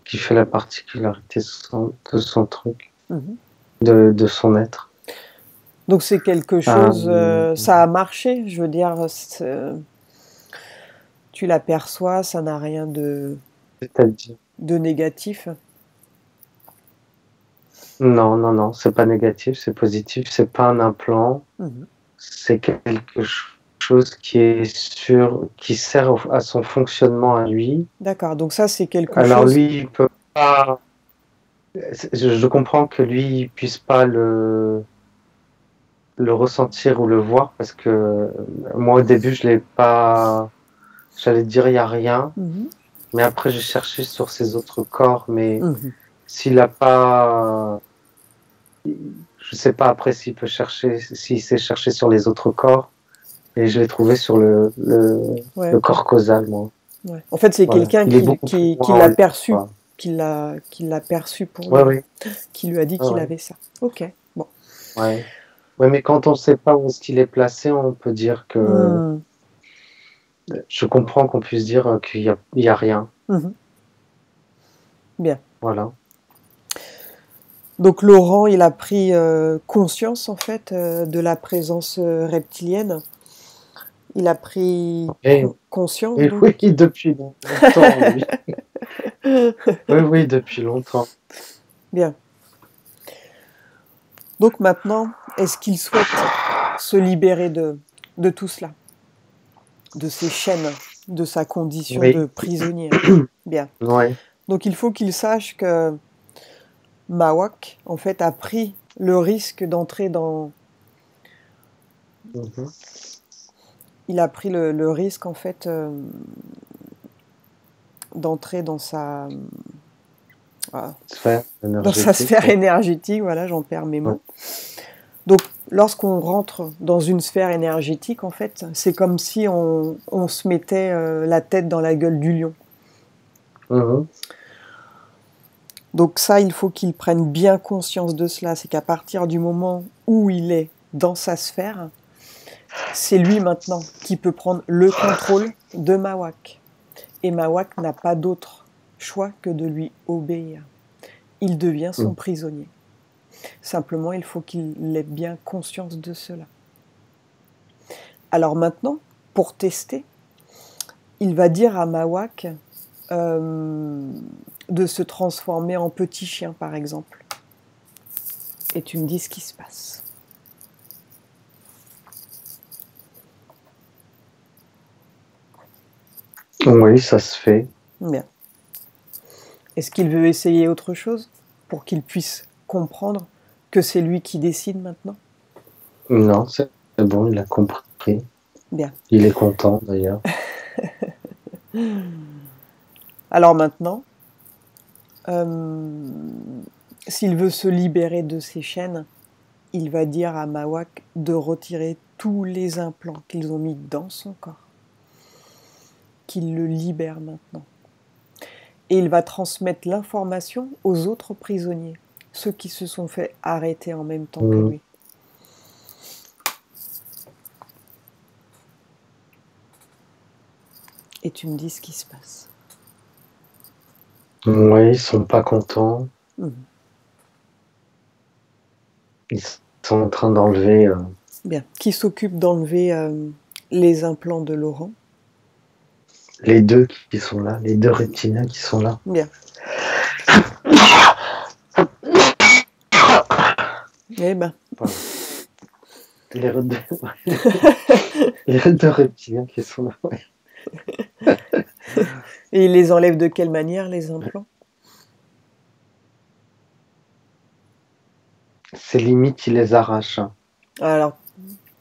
Qui fait la particularité de son truc, de son être. Donc c'est quelque chose, ça a marché, je veux dire, tu l'aperçois, ça n'a rien de négatif. Non, c'est pas négatif, c'est positif, c'est pas un implant, c'est quelque chose qui sert à son fonctionnement à lui. D'accord, donc ça c'est quelque chose. Alors lui, il peut pas. Je comprends que lui, il puisse pas le ressentir ou le voir parce que moi au début je l'ai pas. J'allais dire il y a rien, mais après j'ai cherché sur ses autres corps, mais s'il a pas. Je sais pas après s'il s'est cherché sur les autres corps, et je l'ai trouvé sur le corps causal, moi. Ouais. En fait, c'est quelqu'un qui l'a perçu, qui l'a perçu pour lui, qui lui a dit qu'il avait ça. Ok, bon. Ouais, mais quand on ne sait pas où est-ce qu'il est placé, on peut dire que. Je comprends qu'on puisse dire qu'il y a rien. Bien. Voilà. Donc Laurent, il a pris conscience en fait de la présence reptilienne. Il a pris conscience. Oui, depuis longtemps. Oui, depuis longtemps. Bien. Donc maintenant, est-ce qu'il souhaite se libérer de tout cela, de ces chaînes, de sa condition de prisonnier? Bien. Ouais. Donc il faut qu'il sache que Mawak, en fait, a pris le risque d'entrer dans... Il a pris le risque, en fait, d'entrer dans sa... dans sa sphère énergétique, voilà, j'en perds mes mots. Donc, lorsqu'on rentre dans une sphère énergétique, en fait, c'est comme si on se mettait la tête dans la gueule du lion. Donc ça, il faut qu'il prenne bien conscience de cela. C'est qu'à partir du moment où il est dans sa sphère, c'est lui maintenant qui peut prendre le contrôle de Mawak. Et Mawak n'a pas d'autre choix que de lui obéir. Il devient son prisonnier. Simplement, il faut qu'il ait bien conscience de cela. Alors maintenant, pour tester, il va dire à Mawak de se transformer en petit chien, par exemple. Et tu me dis ce qui se passe. Oui, ça se fait. Bien. Est-ce qu'il veut essayer autre chose pour qu'il puisse comprendre que c'est lui qui décide maintenant? Non, c'est bon, il a compris. Bien. Il est content d'ailleurs. Alors maintenant, s'il veut se libérer de ces chaînes, il va dire à Mawak de retirer tous les implants qu'ils ont mis dans son corps. Qu'il le libère maintenant. Et il va transmettre l'information aux autres prisonniers, ceux qui se sont fait arrêter en même temps que lui. Et tu me dis ce qui se passe. Oui, ils sont pas contents. Ils sont en train d'enlever... Bien. Qui s'occupe d'enlever les implants de Laurent? Les deux qui sont là, les deux reptiliens qui sont là. Bien. Eh ben. Les deux reptiliens qui sont là. Et il les enlève de quelle manière, les implants? C'est limite, il les arrache. Alors,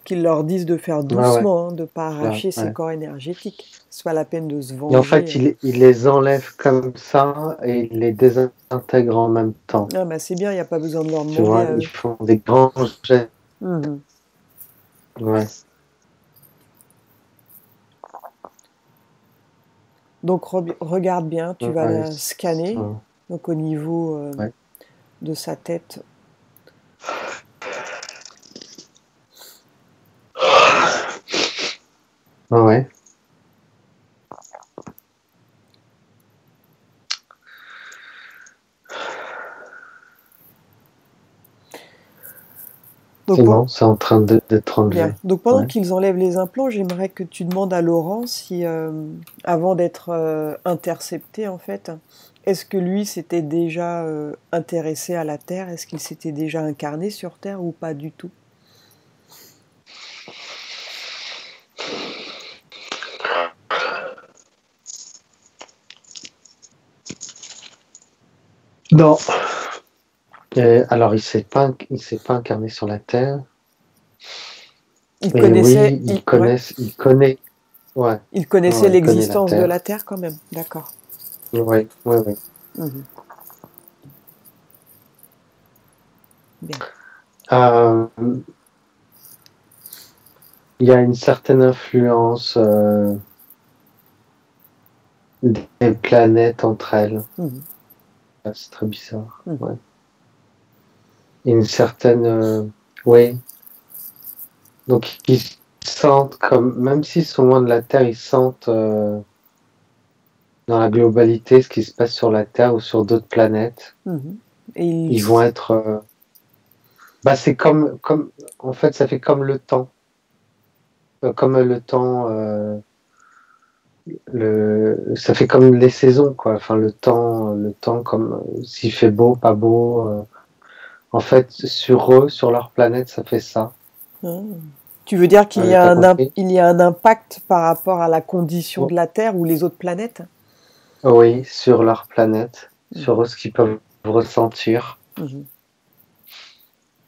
qu'ils leur disent de faire doucement, de ne pas arracher ces ouais. corps énergétiques. C'est pas la peine de se venger. Et en fait, il les enlève comme ça et il les désintègre en même temps. Ah bah c'est bien, il n'y a pas besoin de leur demander. Tu vois, ils font des grands gestes. Ouais. Donc regarde bien, tu vas la scanner, donc au niveau de sa tête. Ouais. C'est bon, c'est en train d'être enlevé. Bien. Donc pendant qu'ils enlèvent les implants, j'aimerais que tu demandes à Laurent si, avant d'être intercepté en fait, est-ce que lui s'était déjà intéressé à la Terre? Est-ce qu'il s'était déjà incarné sur Terre ou pas du tout? Non. Alors, il s'est pas incarné sur la Terre. Il connaissait. Oui, il connaît. Ouais. Il connaissait l'existence de la Terre quand même, d'accord. Oui. Bien. Il y a une certaine influence des planètes entre elles. C'est très bizarre. Ouais. Il y a une certaine... oui. Donc, ils sentent comme... Même s'ils sont loin de la Terre, ils sentent dans la globalité ce qui se passe sur la Terre ou sur d'autres planètes. Et ils vont être... Bah, c'est comme... En fait, ça fait comme le temps. Comme le temps... ça fait comme les saisons, quoi. Enfin, le temps comme s'il fait beau, pas beau. En fait, sur eux, sur leur planète, ça fait ça. Tu veux dire qu'il y a un impact par rapport à la condition de la Terre ou les autres planètes? Oui, sur leur planète, sur eux, ce qu'ils peuvent ressentir.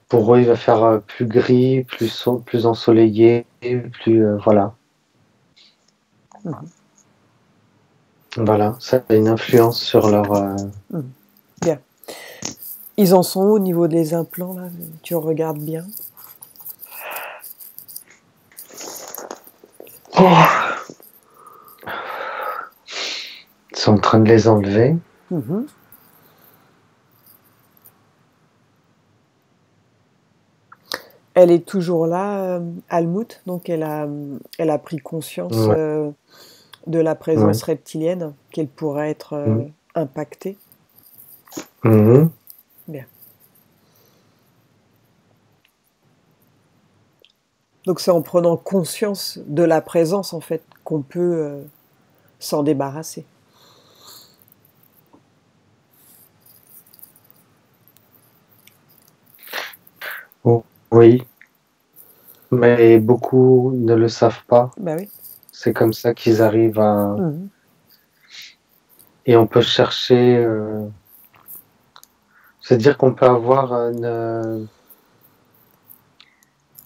Pour eux, il va faire plus gris, plus ensoleillé, plus... voilà. Voilà, ça a une influence sur leur... Bien. Ils en sont où au niveau des implants, là? Tu regardes bien. Ils sont en train de les enlever. Elle est toujours là, Almut, donc elle a pris conscience de la présence reptilienne, qu'elle pourrait être impactée. Bien. Donc c'est en prenant conscience de la présence, en fait, qu'on peut s'en débarrasser. Oui, mais beaucoup ne le savent pas. Bah oui. C'est comme ça qu'ils arrivent à... Et on peut chercher... C'est-à-dire qu'on peut avoir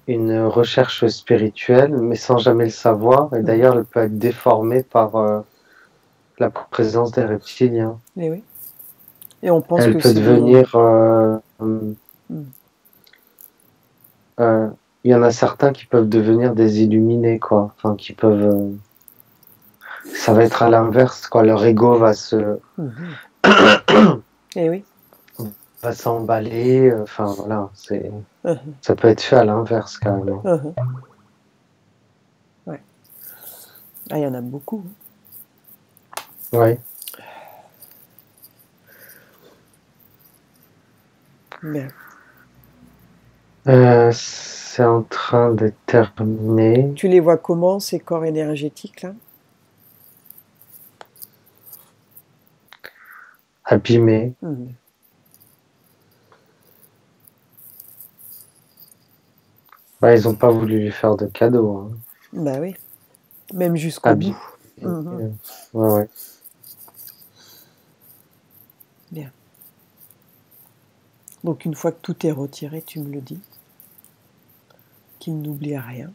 une recherche spirituelle, mais sans jamais le savoir. Et d'ailleurs, elle peut être déformée par la présence des reptiliens. Et oui. Et on pense elle que peut devenir... il y en a certains qui peuvent devenir des illuminés, quoi. Enfin, qui peuvent... ça va être à l'inverse, quoi. Leur ego va se... Et oui. Va s'emballer. Enfin, voilà. Ça peut être fait à l'inverse, carrément. Ouais. Ah, il y en a beaucoup. Oui. Bien. C'est en train de terminer. Tu les vois comment, ces corps énergétiques, là? Abîmés. Bah, ils n'ont pas voulu lui faire de cadeau. Hein. Bah oui. Même jusqu'au bout. Ouais. Bien. Donc une fois que tout est retiré, tu me le dis, qu'il n'oublie rien.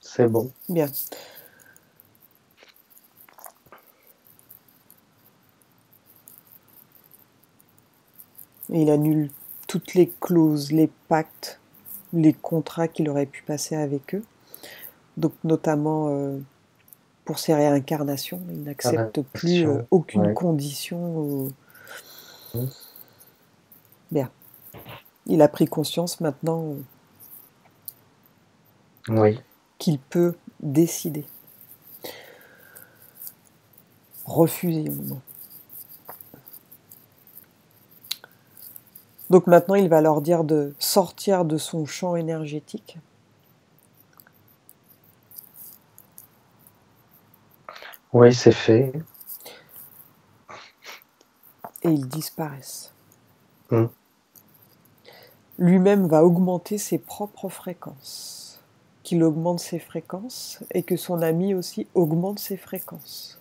C'est bon. Bien. Et il annule toutes les clauses, les pactes, les contrats qu'il aurait pu passer avec eux. Donc notamment pour ses réincarnations, il n'accepte plus aucune condition. Bien. Il a pris conscience maintenant qu'il peut décider. Refuser ou non. Donc maintenant, il va leur dire de sortir de son champ énergétique. Oui, c'est fait. Et ils disparaissent. Lui-même va augmenter ses propres fréquences. Qu'il augmente ses fréquences et que son ami aussi augmente ses fréquences.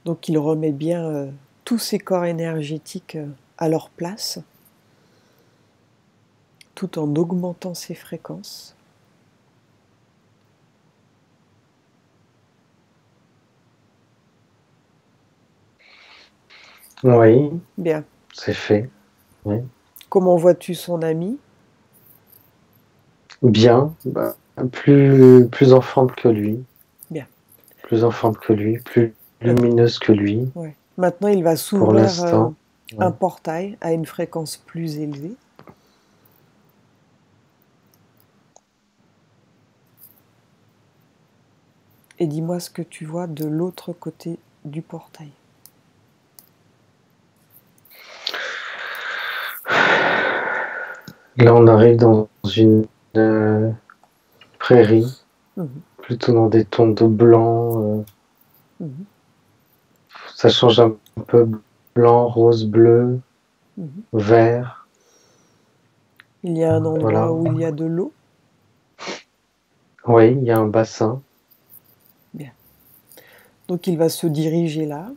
Donc il remet bien tous ses corps énergétiques à leur place, tout en augmentant ses fréquences. Oui. Bien. C'est fait. Oui. Comment vois-tu son ami? Bien. Plus en forme que lui. Bien. Plus en forme que lui. Plus lumineuse que lui. Ouais. Maintenant, il va s'ouvrir un portail à une fréquence plus élevée. Et dis-moi ce que tu vois de l'autre côté du portail. Là, on arrive dans une prairie, plutôt dans des tons de blanc. Ça change un peu, blanc, rose, bleu, vert. Il y a un endroit où il y a de l'eau. Oui, il y a un bassin. Bien. Donc il va se diriger là,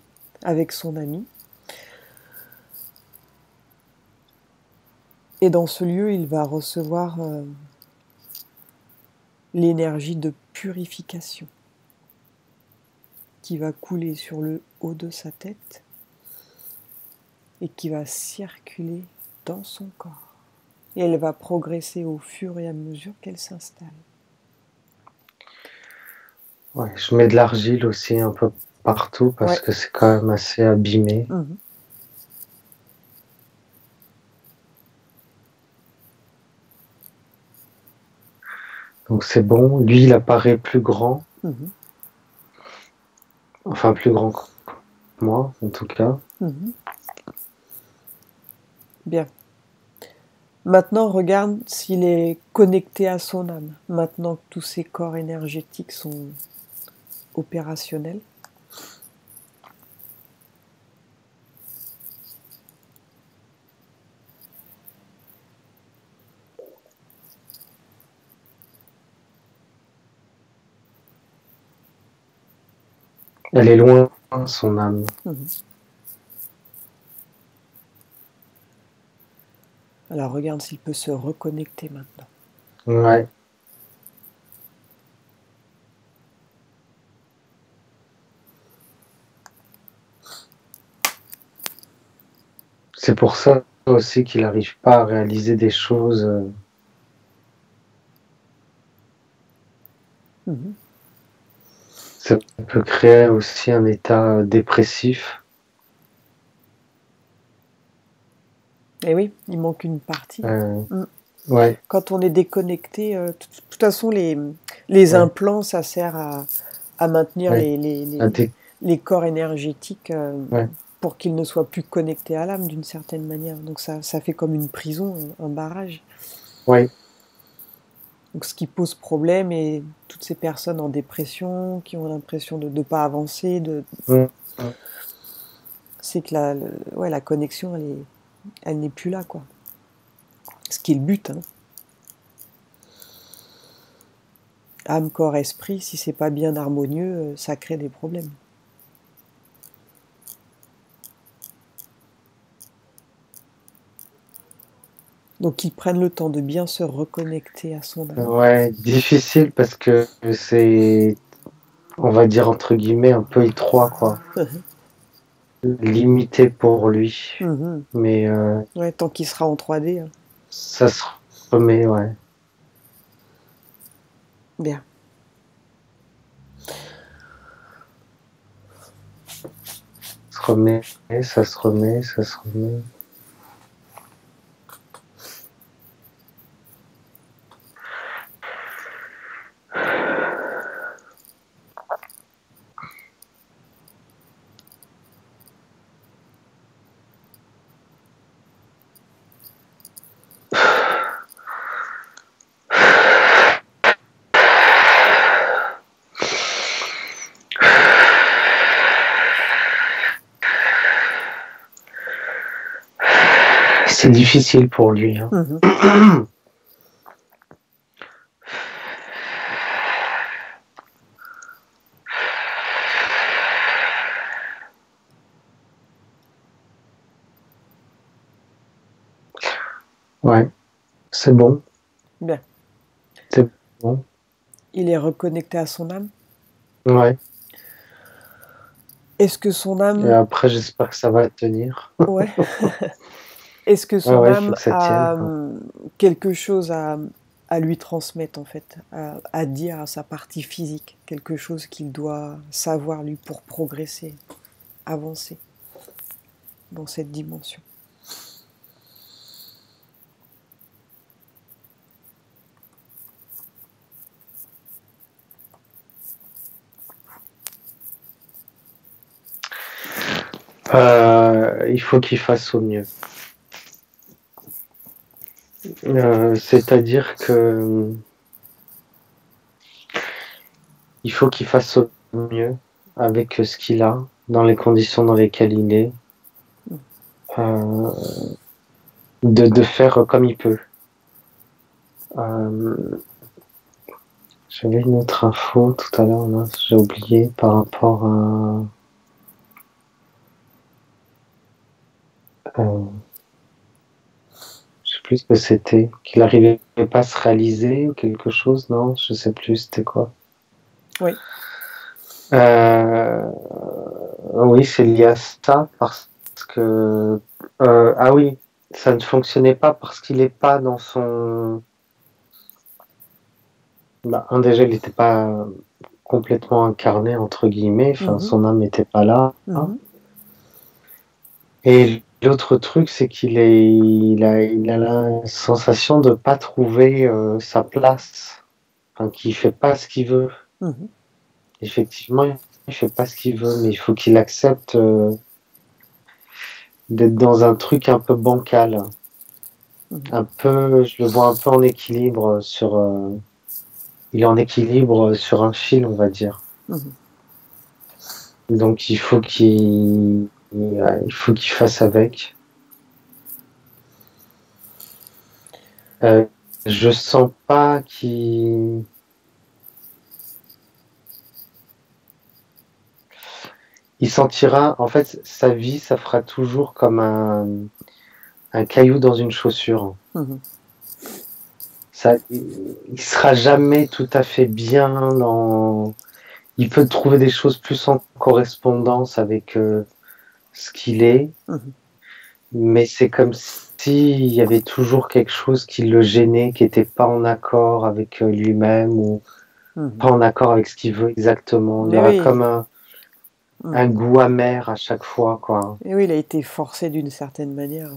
avec son ami. Et dans ce lieu, il va recevoir l'énergie de purification qui va couler sur le haut de sa tête et qui va circuler dans son corps. Et elle va progresser au fur et à mesure qu'elle s'installe. Ouais, je mets de l'argile aussi un peu partout parce que c'est quand même assez abîmé. Donc c'est bon. Lui, il apparaît plus grand. Enfin, plus grand que moi, en tout cas. Bien. Maintenant, regarde s'il est connecté à son âme. Maintenant que tous ses corps énergétiques sont opérationnels. Elle est loin, son âme. Alors regarde s'il peut se reconnecter maintenant. Ouais. C'est pour ça aussi qu'il n'arrive pas à réaliser des choses. Ça peut créer aussi un état dépressif. Eh oui, il manque une partie. Ouais. Quand on est déconnecté, de toute façon, les implants, ça sert à maintenir les corps énergétiques pour qu'ils ne soient plus connectés à l'âme d'une certaine manière. Donc ça fait comme une prison, un barrage. Oui. Donc ce qui pose problème, et toutes ces personnes en dépression qui ont l'impression de ne pas avancer, c'est que la connexion, elle n'est plus là, quoi. Ce qui est le but, hein. Âme, corps, esprit, si c'est pas bien harmonieux, ça crée des problèmes. Donc qu'ils prennent le temps de bien se reconnecter à son âme. Ouais, difficile parce que c'est, on va dire entre guillemets, un peu étroit, quoi. Limité pour lui. Mais ouais, tant qu'il sera en 3D. Hein. Ça se remet, ouais. Bien. Ça se remet, ça se remet, ça se remet. C'est difficile pour lui. Hein. Ouais, c'est bon. Bien. C'est bon. Il est reconnecté à son âme? Ouais. Est-ce que son âme... Et après, j'espère que ça va tenir. Ouais. Est-ce que son âme a quelque chose à lui transmettre, en fait, à dire à sa partie physique, quelque chose qu'il doit savoir, lui, pour progresser, avancer dans cette dimension? Il faut qu'il fasse au mieux. C'est-à-dire que il faut qu'il fasse au mieux avec ce qu'il a, dans les conditions dans lesquelles il est, de faire comme il peut. J'avais une autre info tout à l'heure, j'ai oublié par rapport à... je sais plus ce que c'était, qu'il n'arrivait pas à se réaliser ou quelque chose, non, je sais plus, c'était quoi. Oui. Oui, c'est lié à ça, parce que... ah oui, ça ne fonctionnait pas parce qu'il n'est pas dans son... déjà, il n'était pas complètement incarné, entre guillemets, enfin, son âme n'était pas là. Et l'autre truc, c'est qu'il a la sensation de ne pas trouver sa place, enfin, qu'il ne fait pas ce qu'il veut. Effectivement, il ne fait pas ce qu'il veut, mais il faut qu'il accepte d'être dans un truc un peu bancal. Un peu, je le vois un peu en équilibre sur... il est en équilibre sur un fil, on va dire. Donc il faut qu'il fasse avec. Je sens pas qu'il... Il sentira, en fait, sa vie, ça fera toujours comme un caillou dans une chaussure. Ça, il sera jamais tout à fait bien dans... Il peut trouver des choses plus en correspondance avec ce qu'il est, mais c'est comme s'il y avait toujours quelque chose qui le gênait, qui n'était pas en accord avec lui-même ou pas en accord avec ce qu'il veut exactement. Il y aura comme un goût amer à chaque fois, quoi. Et oui, il a été forcé d'une certaine manière.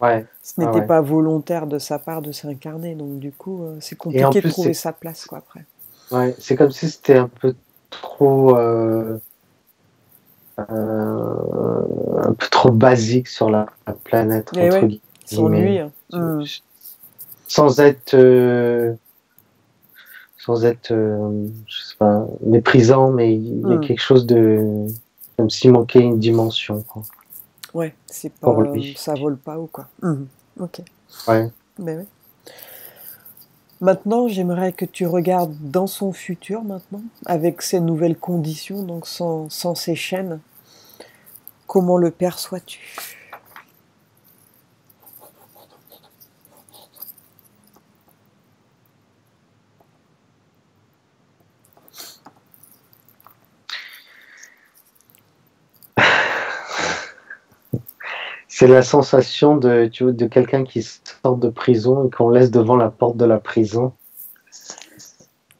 Ouais. Ce n'était pas volontaire de sa part de s'incarner, donc du coup, c'est compliqué de trouver sa place, quoi, après. Ouais, c'est comme si c'était un peu trop basique sur la planète, entre guillemets. Sans être je sais pas, méprisant, mais il y a quelque chose de Comme s'il manquait une dimension, quoi. Ouais, c'est Pour pas, lui. ça vole pas ou quoi. Ok. Ouais. Ben ouais. Maintenant, j'aimerais que tu regardes dans son futur maintenant, avec ces nouvelles conditions, donc sans ces chaînes. Comment le perçois-tu? C'est la sensation de quelqu'un qui sort de prison et qu'on laisse devant la porte de la prison.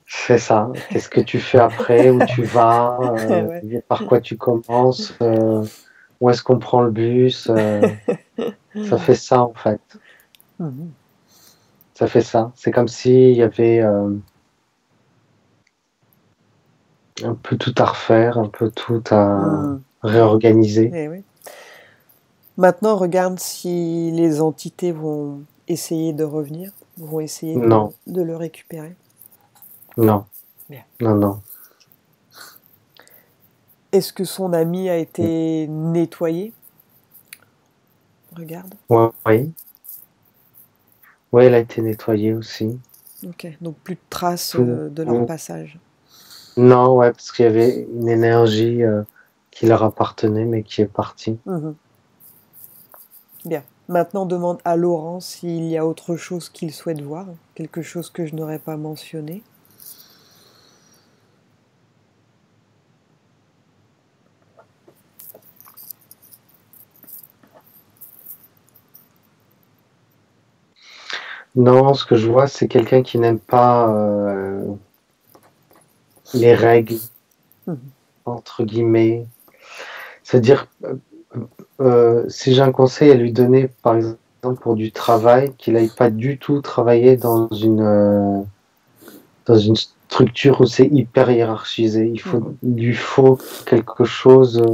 C'est ça. Qu'est-ce que tu fais après? Où tu vas? Ouais. Par quoi tu commences? Où est-ce qu'on prend le bus? Ça fait ça, en fait. Ça fait ça. C'est comme s'il y avait un peu tout à refaire, un peu tout à réorganiser. Eh oui. Maintenant, regarde si les entités vont essayer de revenir, vont essayer de le récupérer. Non. Bien. Non, non. Est-ce que son ami a été nettoyé? Regarde. Ouais, oui. Oui, elle a été nettoyée aussi. Ok, donc plus de traces de leur passage. Non, ouais, parce qu'il y avait une énergie qui leur appartenait, mais qui est partie. Bien. Maintenant, demande à Laurent s'il y a autre chose qu'il souhaite voir, quelque chose que je n'aurais pas mentionné. Non, ce que je vois, c'est quelqu'un qui n'aime pas les règles, entre guillemets. C'est-à-dire, si j'ai un conseil à lui donner, par exemple, pour du travail, qu'il n'aille pas du tout travailler dans une structure où c'est hyper hiérarchisé. Il lui faut quelque chose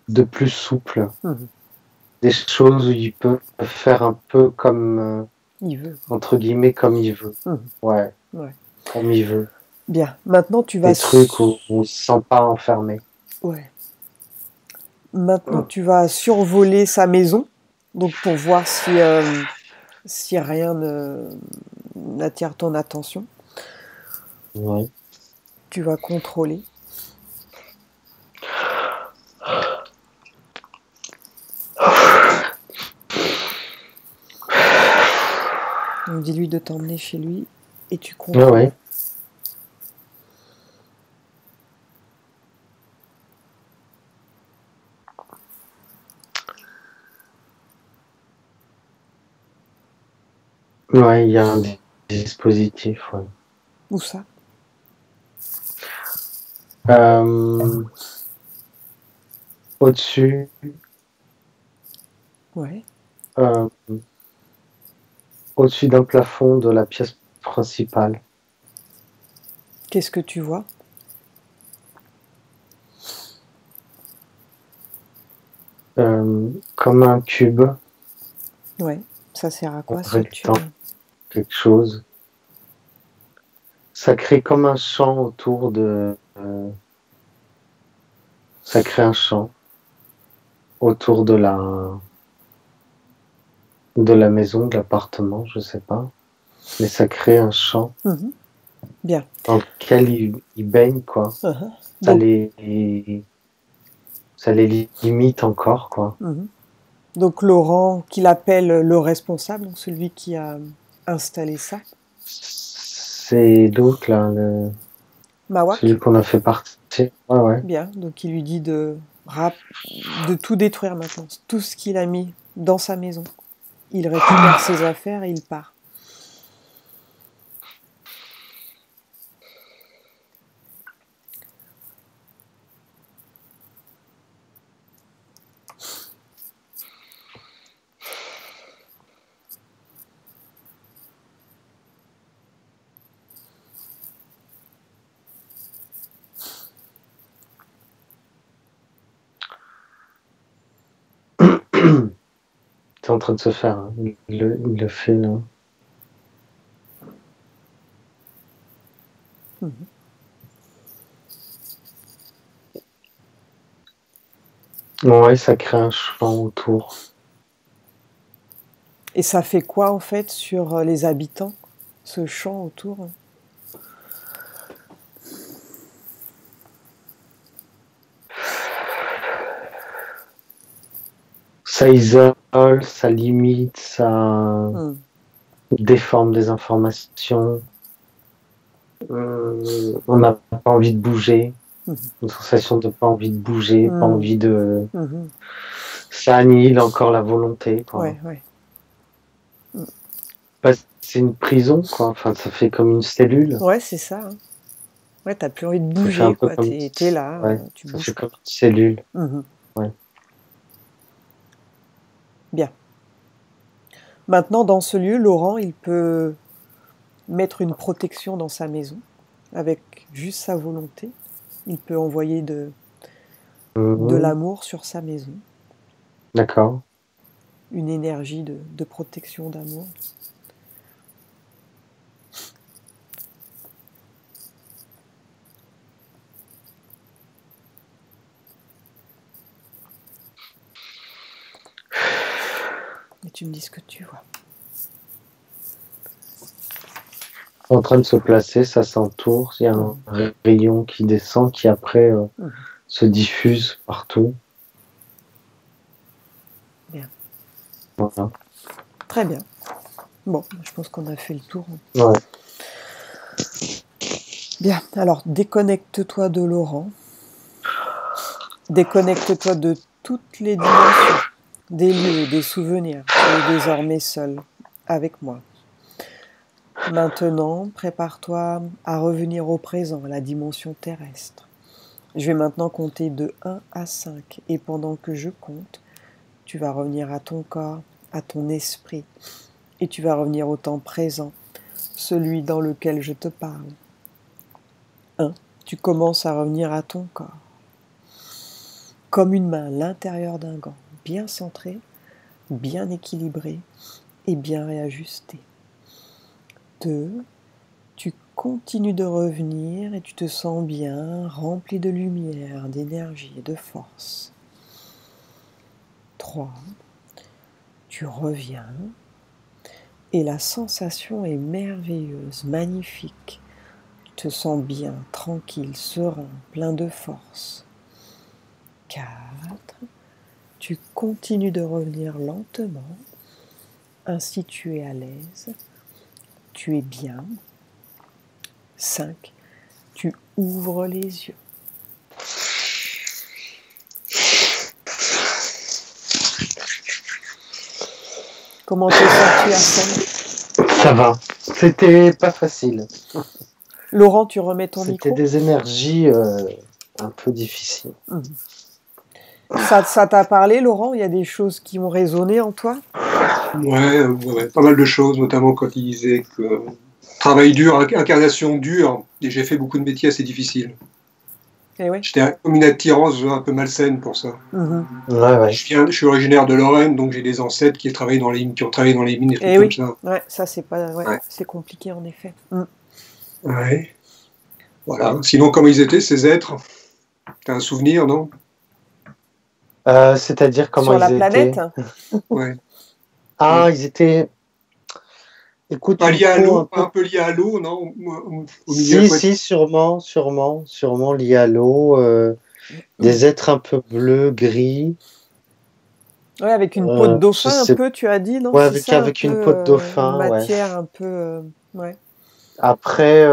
de plus souple. Des choses où il peut faire un peu comme, il veut. Entre guillemets, comme il veut. Ouais. Comme il veut. Bien. Maintenant, tu vas... Des trucs où on ne se sent pas enfermé. Ouais. Maintenant, tu vas survoler sa maison, donc pour voir si rien n'attire ton attention. Ouais. Tu vas contrôler. Donc dis-lui de t'emmener chez lui et tu contrôles. Ouais. Ouais, il y a un dispositif. Ouais. Où ça? Au-dessus. Ouais. Au-dessus d'un plafond de la pièce principale. Qu'est-ce que tu vois? Comme un cube. Ouais. Ça sert à quoi ce tube? Quelque chose. Ça crée comme un champ autour de. Ça crée un champ autour de la maison, de l'appartement, je sais pas. Mais ça crée un champ. Bien. Dans lequel ils baignent, quoi. Ça les limite encore, quoi. Donc Laurent, qu'il appelle le responsable, donc celui qui a installé ça. C'est l'autre, là, Mawak. celui qu'on a fait partir. Ouais. Bien, donc il lui dit de tout détruire maintenant, tout ce qu'il a mis dans sa maison. Il récupère ses affaires et il part. C'est en train de se faire. Hein. Il le fait, là. Ouais, ça crée un champ autour. Et ça fait quoi en fait sur les habitants, ce champ autour? Ça isole, ça limite, ça déforme des informations. On n'a pas envie de bouger. Une sensation de pas envie de bouger, pas envie de... Ça annihile encore la volonté, quoi. Ouais. Bah, c'est une prison, quoi. Enfin, ça fait comme une cellule. Ouais, c'est ça. Hein. Ouais, t'as plus envie de bouger, quoi. T'es là, ouais, tu ça bouges fait pas. comme une cellule. Ouais. Bien. Maintenant, dans ce lieu, Laurent, il peut mettre une protection dans sa maison avec juste sa volonté. Il peut envoyer de l'amour sur sa maison. D'accord. Une énergie de protection, d'amour. Et tu me dis ce que tu vois. En train de se placer, ça s'entoure. Il y a un rayon qui descend, qui après se diffuse partout. Bien. Voilà. Très bien. Bon, je pense qu'on a fait le tour. Ouais. Bien, alors déconnecte-toi de Laurent. Déconnecte-toi de toutes les dimensions, des lieux, des souvenirs. Tu es désormais seul, avec moi. Maintenant, prépare-toi à revenir au présent, à la dimension terrestre. Je vais maintenant compter de 1 à 5. Et pendant que je compte, tu vas revenir à ton corps, à ton esprit. Et tu vas revenir au temps présent, celui dans lequel je te parle. 1. Tu commences à revenir à ton corps. Comme une main à l'intérieur d'un gant, bien centré, bien équilibré et bien réajusté. 2. Tu continues de revenir et tu te sens bien, rempli de lumière, d'énergie et de force. 3. Tu reviens et la sensation est merveilleuse, magnifique. Tu te sens bien, tranquille, serein, plein de force. 4. Tu continues de revenir lentement. Ainsi tu es à l'aise. Tu es bien. 5. Tu ouvres les yeux. Comment te sens-tu à 5? Ça va. C'était pas facile. Laurent, tu remets ton micro? C'était des énergies un peu difficiles. Ça t'a parlé, Laurent? Il y a des choses qui ont résonné en toi? Ouais, pas mal de choses, notamment quand il disait que travail dur, incarnation dure, et j'ai fait beaucoup de métiers assez difficiles. Ouais. J'étais comme une attirance un peu malsaine pour ça. Ouais. Je suis originaire de Lorraine, donc j'ai des ancêtres qui ont travaillé dans les mines, des trucs comme ça. Ouais, ça c'est pas, c'est compliqué en effet. Ouais. Voilà. Sinon, comment ils étaient ces êtres? T'as un souvenir, non? C'est-à-dire comment sur ils étaient? Sur la planète? Ouais. Ah, ils étaient. Écoute, pas lié à l'eau, un peu lié à l'eau, non? Si, sûrement lié à l'eau. Des êtres un peu bleus, gris. Ouais, avec une peau de dauphin un peu, tu as dit, non? Ouais, avec une peau de dauphin, une matière un peu, ouais. Après,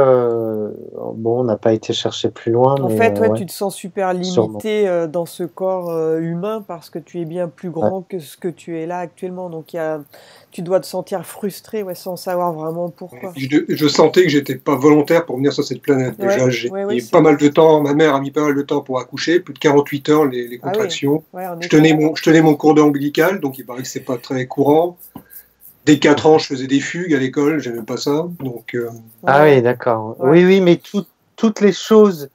bon, on n'a pas été chercher plus loin. En mais, fait, ouais, tu te sens super limité dans ce corps humain parce que tu es bien plus grand que ce que tu es là actuellement. Donc, tu dois te sentir frustré sans savoir vraiment pourquoi. Je sentais que j'étais pas volontaire pour venir sur cette planète. Déjà, j'ai mis pas mal de temps, ma mère a mis pas mal de temps pour accoucher, plus de 48 heures les contractions. Je tenais mon cordon ombilical, donc il paraît que c'est pas très courant. Dès 4 ans, je faisais des fugues à l'école, j'aimais pas ça. Donc, Ah oui, d'accord. Ouais. Oui, mais toutes les choses,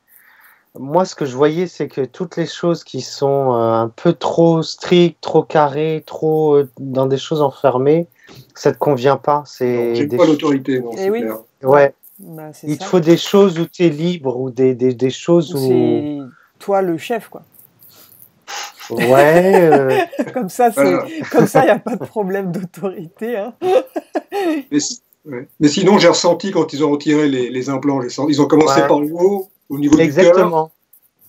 moi ce que je voyais, c'est que toutes les choses qui sont un peu trop strictes, trop carrées, trop dans des choses enfermées, ça te convient pas. J'aime pas l'autorité, non, c'est clair. Ouais. Bah, il te faut des choses où tu es libre, ou des choses où... C'est toi le chef, quoi. Ouais. Comme ça, il n'y a pas de problème d'autorité. Hein. Mais sinon, j'ai ressenti quand ils ont retiré les implants, ils ont commencé par le haut, au niveau du cœur,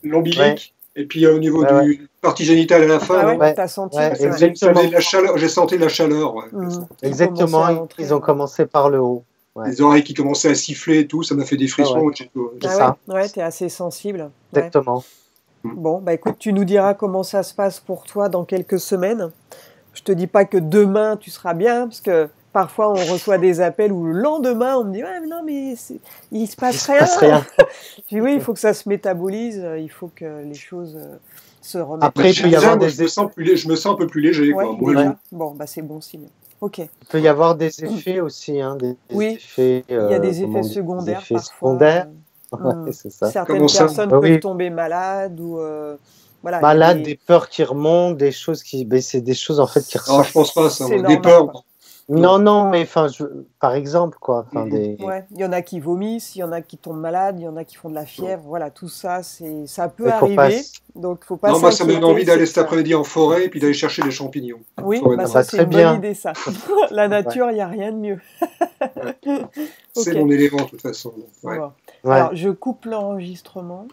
l'ombilic, et puis au niveau du partie génitale à la fin. Ah ouais, t'as senti j'ai senti la chaleur. Exactement, ils ont commencé par le haut. Les oreilles qui commençaient à siffler et tout, ça m'a fait des frissons. Ouais, t'es assez sensible. Exactement. Bon, bah écoute, tu nous diras comment ça se passe pour toi dans quelques semaines. Je te dis pas que demain tu seras bien, parce que parfois on reçoit des appels où le lendemain on me dit non mais il se passe rien. Je dis oui, il faut que ça se métabolise, il faut que les choses se remettent. Après, il peut y avoir je me sens un peu plus léger. Ouais, bon, bah c'est bon signe. Ok. Il peut y avoir des effets aussi, hein, effets. Il y a des effets secondaires parfois. C'est ça. Certaines personnes peuvent tomber malades ou voilà. Malades, des peurs qui remontent, des choses qui, c'est des choses en fait qui ressortent. Non, je pense pas ça. Des peurs. Non, mais enfin, par exemple, quoi. Ouais, il y en a qui vomissent, il y en a qui tombent malades, il y en a qui font de la fièvre. Voilà, tout ça, ça peut arriver. Donc, faut pas. Non, moi, ça me donne envie d'aller cet après-midi en forêt et puis d'aller chercher des champignons. Oui, ça c'est une bonne idée, ça. La nature, il n'y a rien de mieux. C'est mon élément, de toute façon. Alors, je coupe l'enregistrement.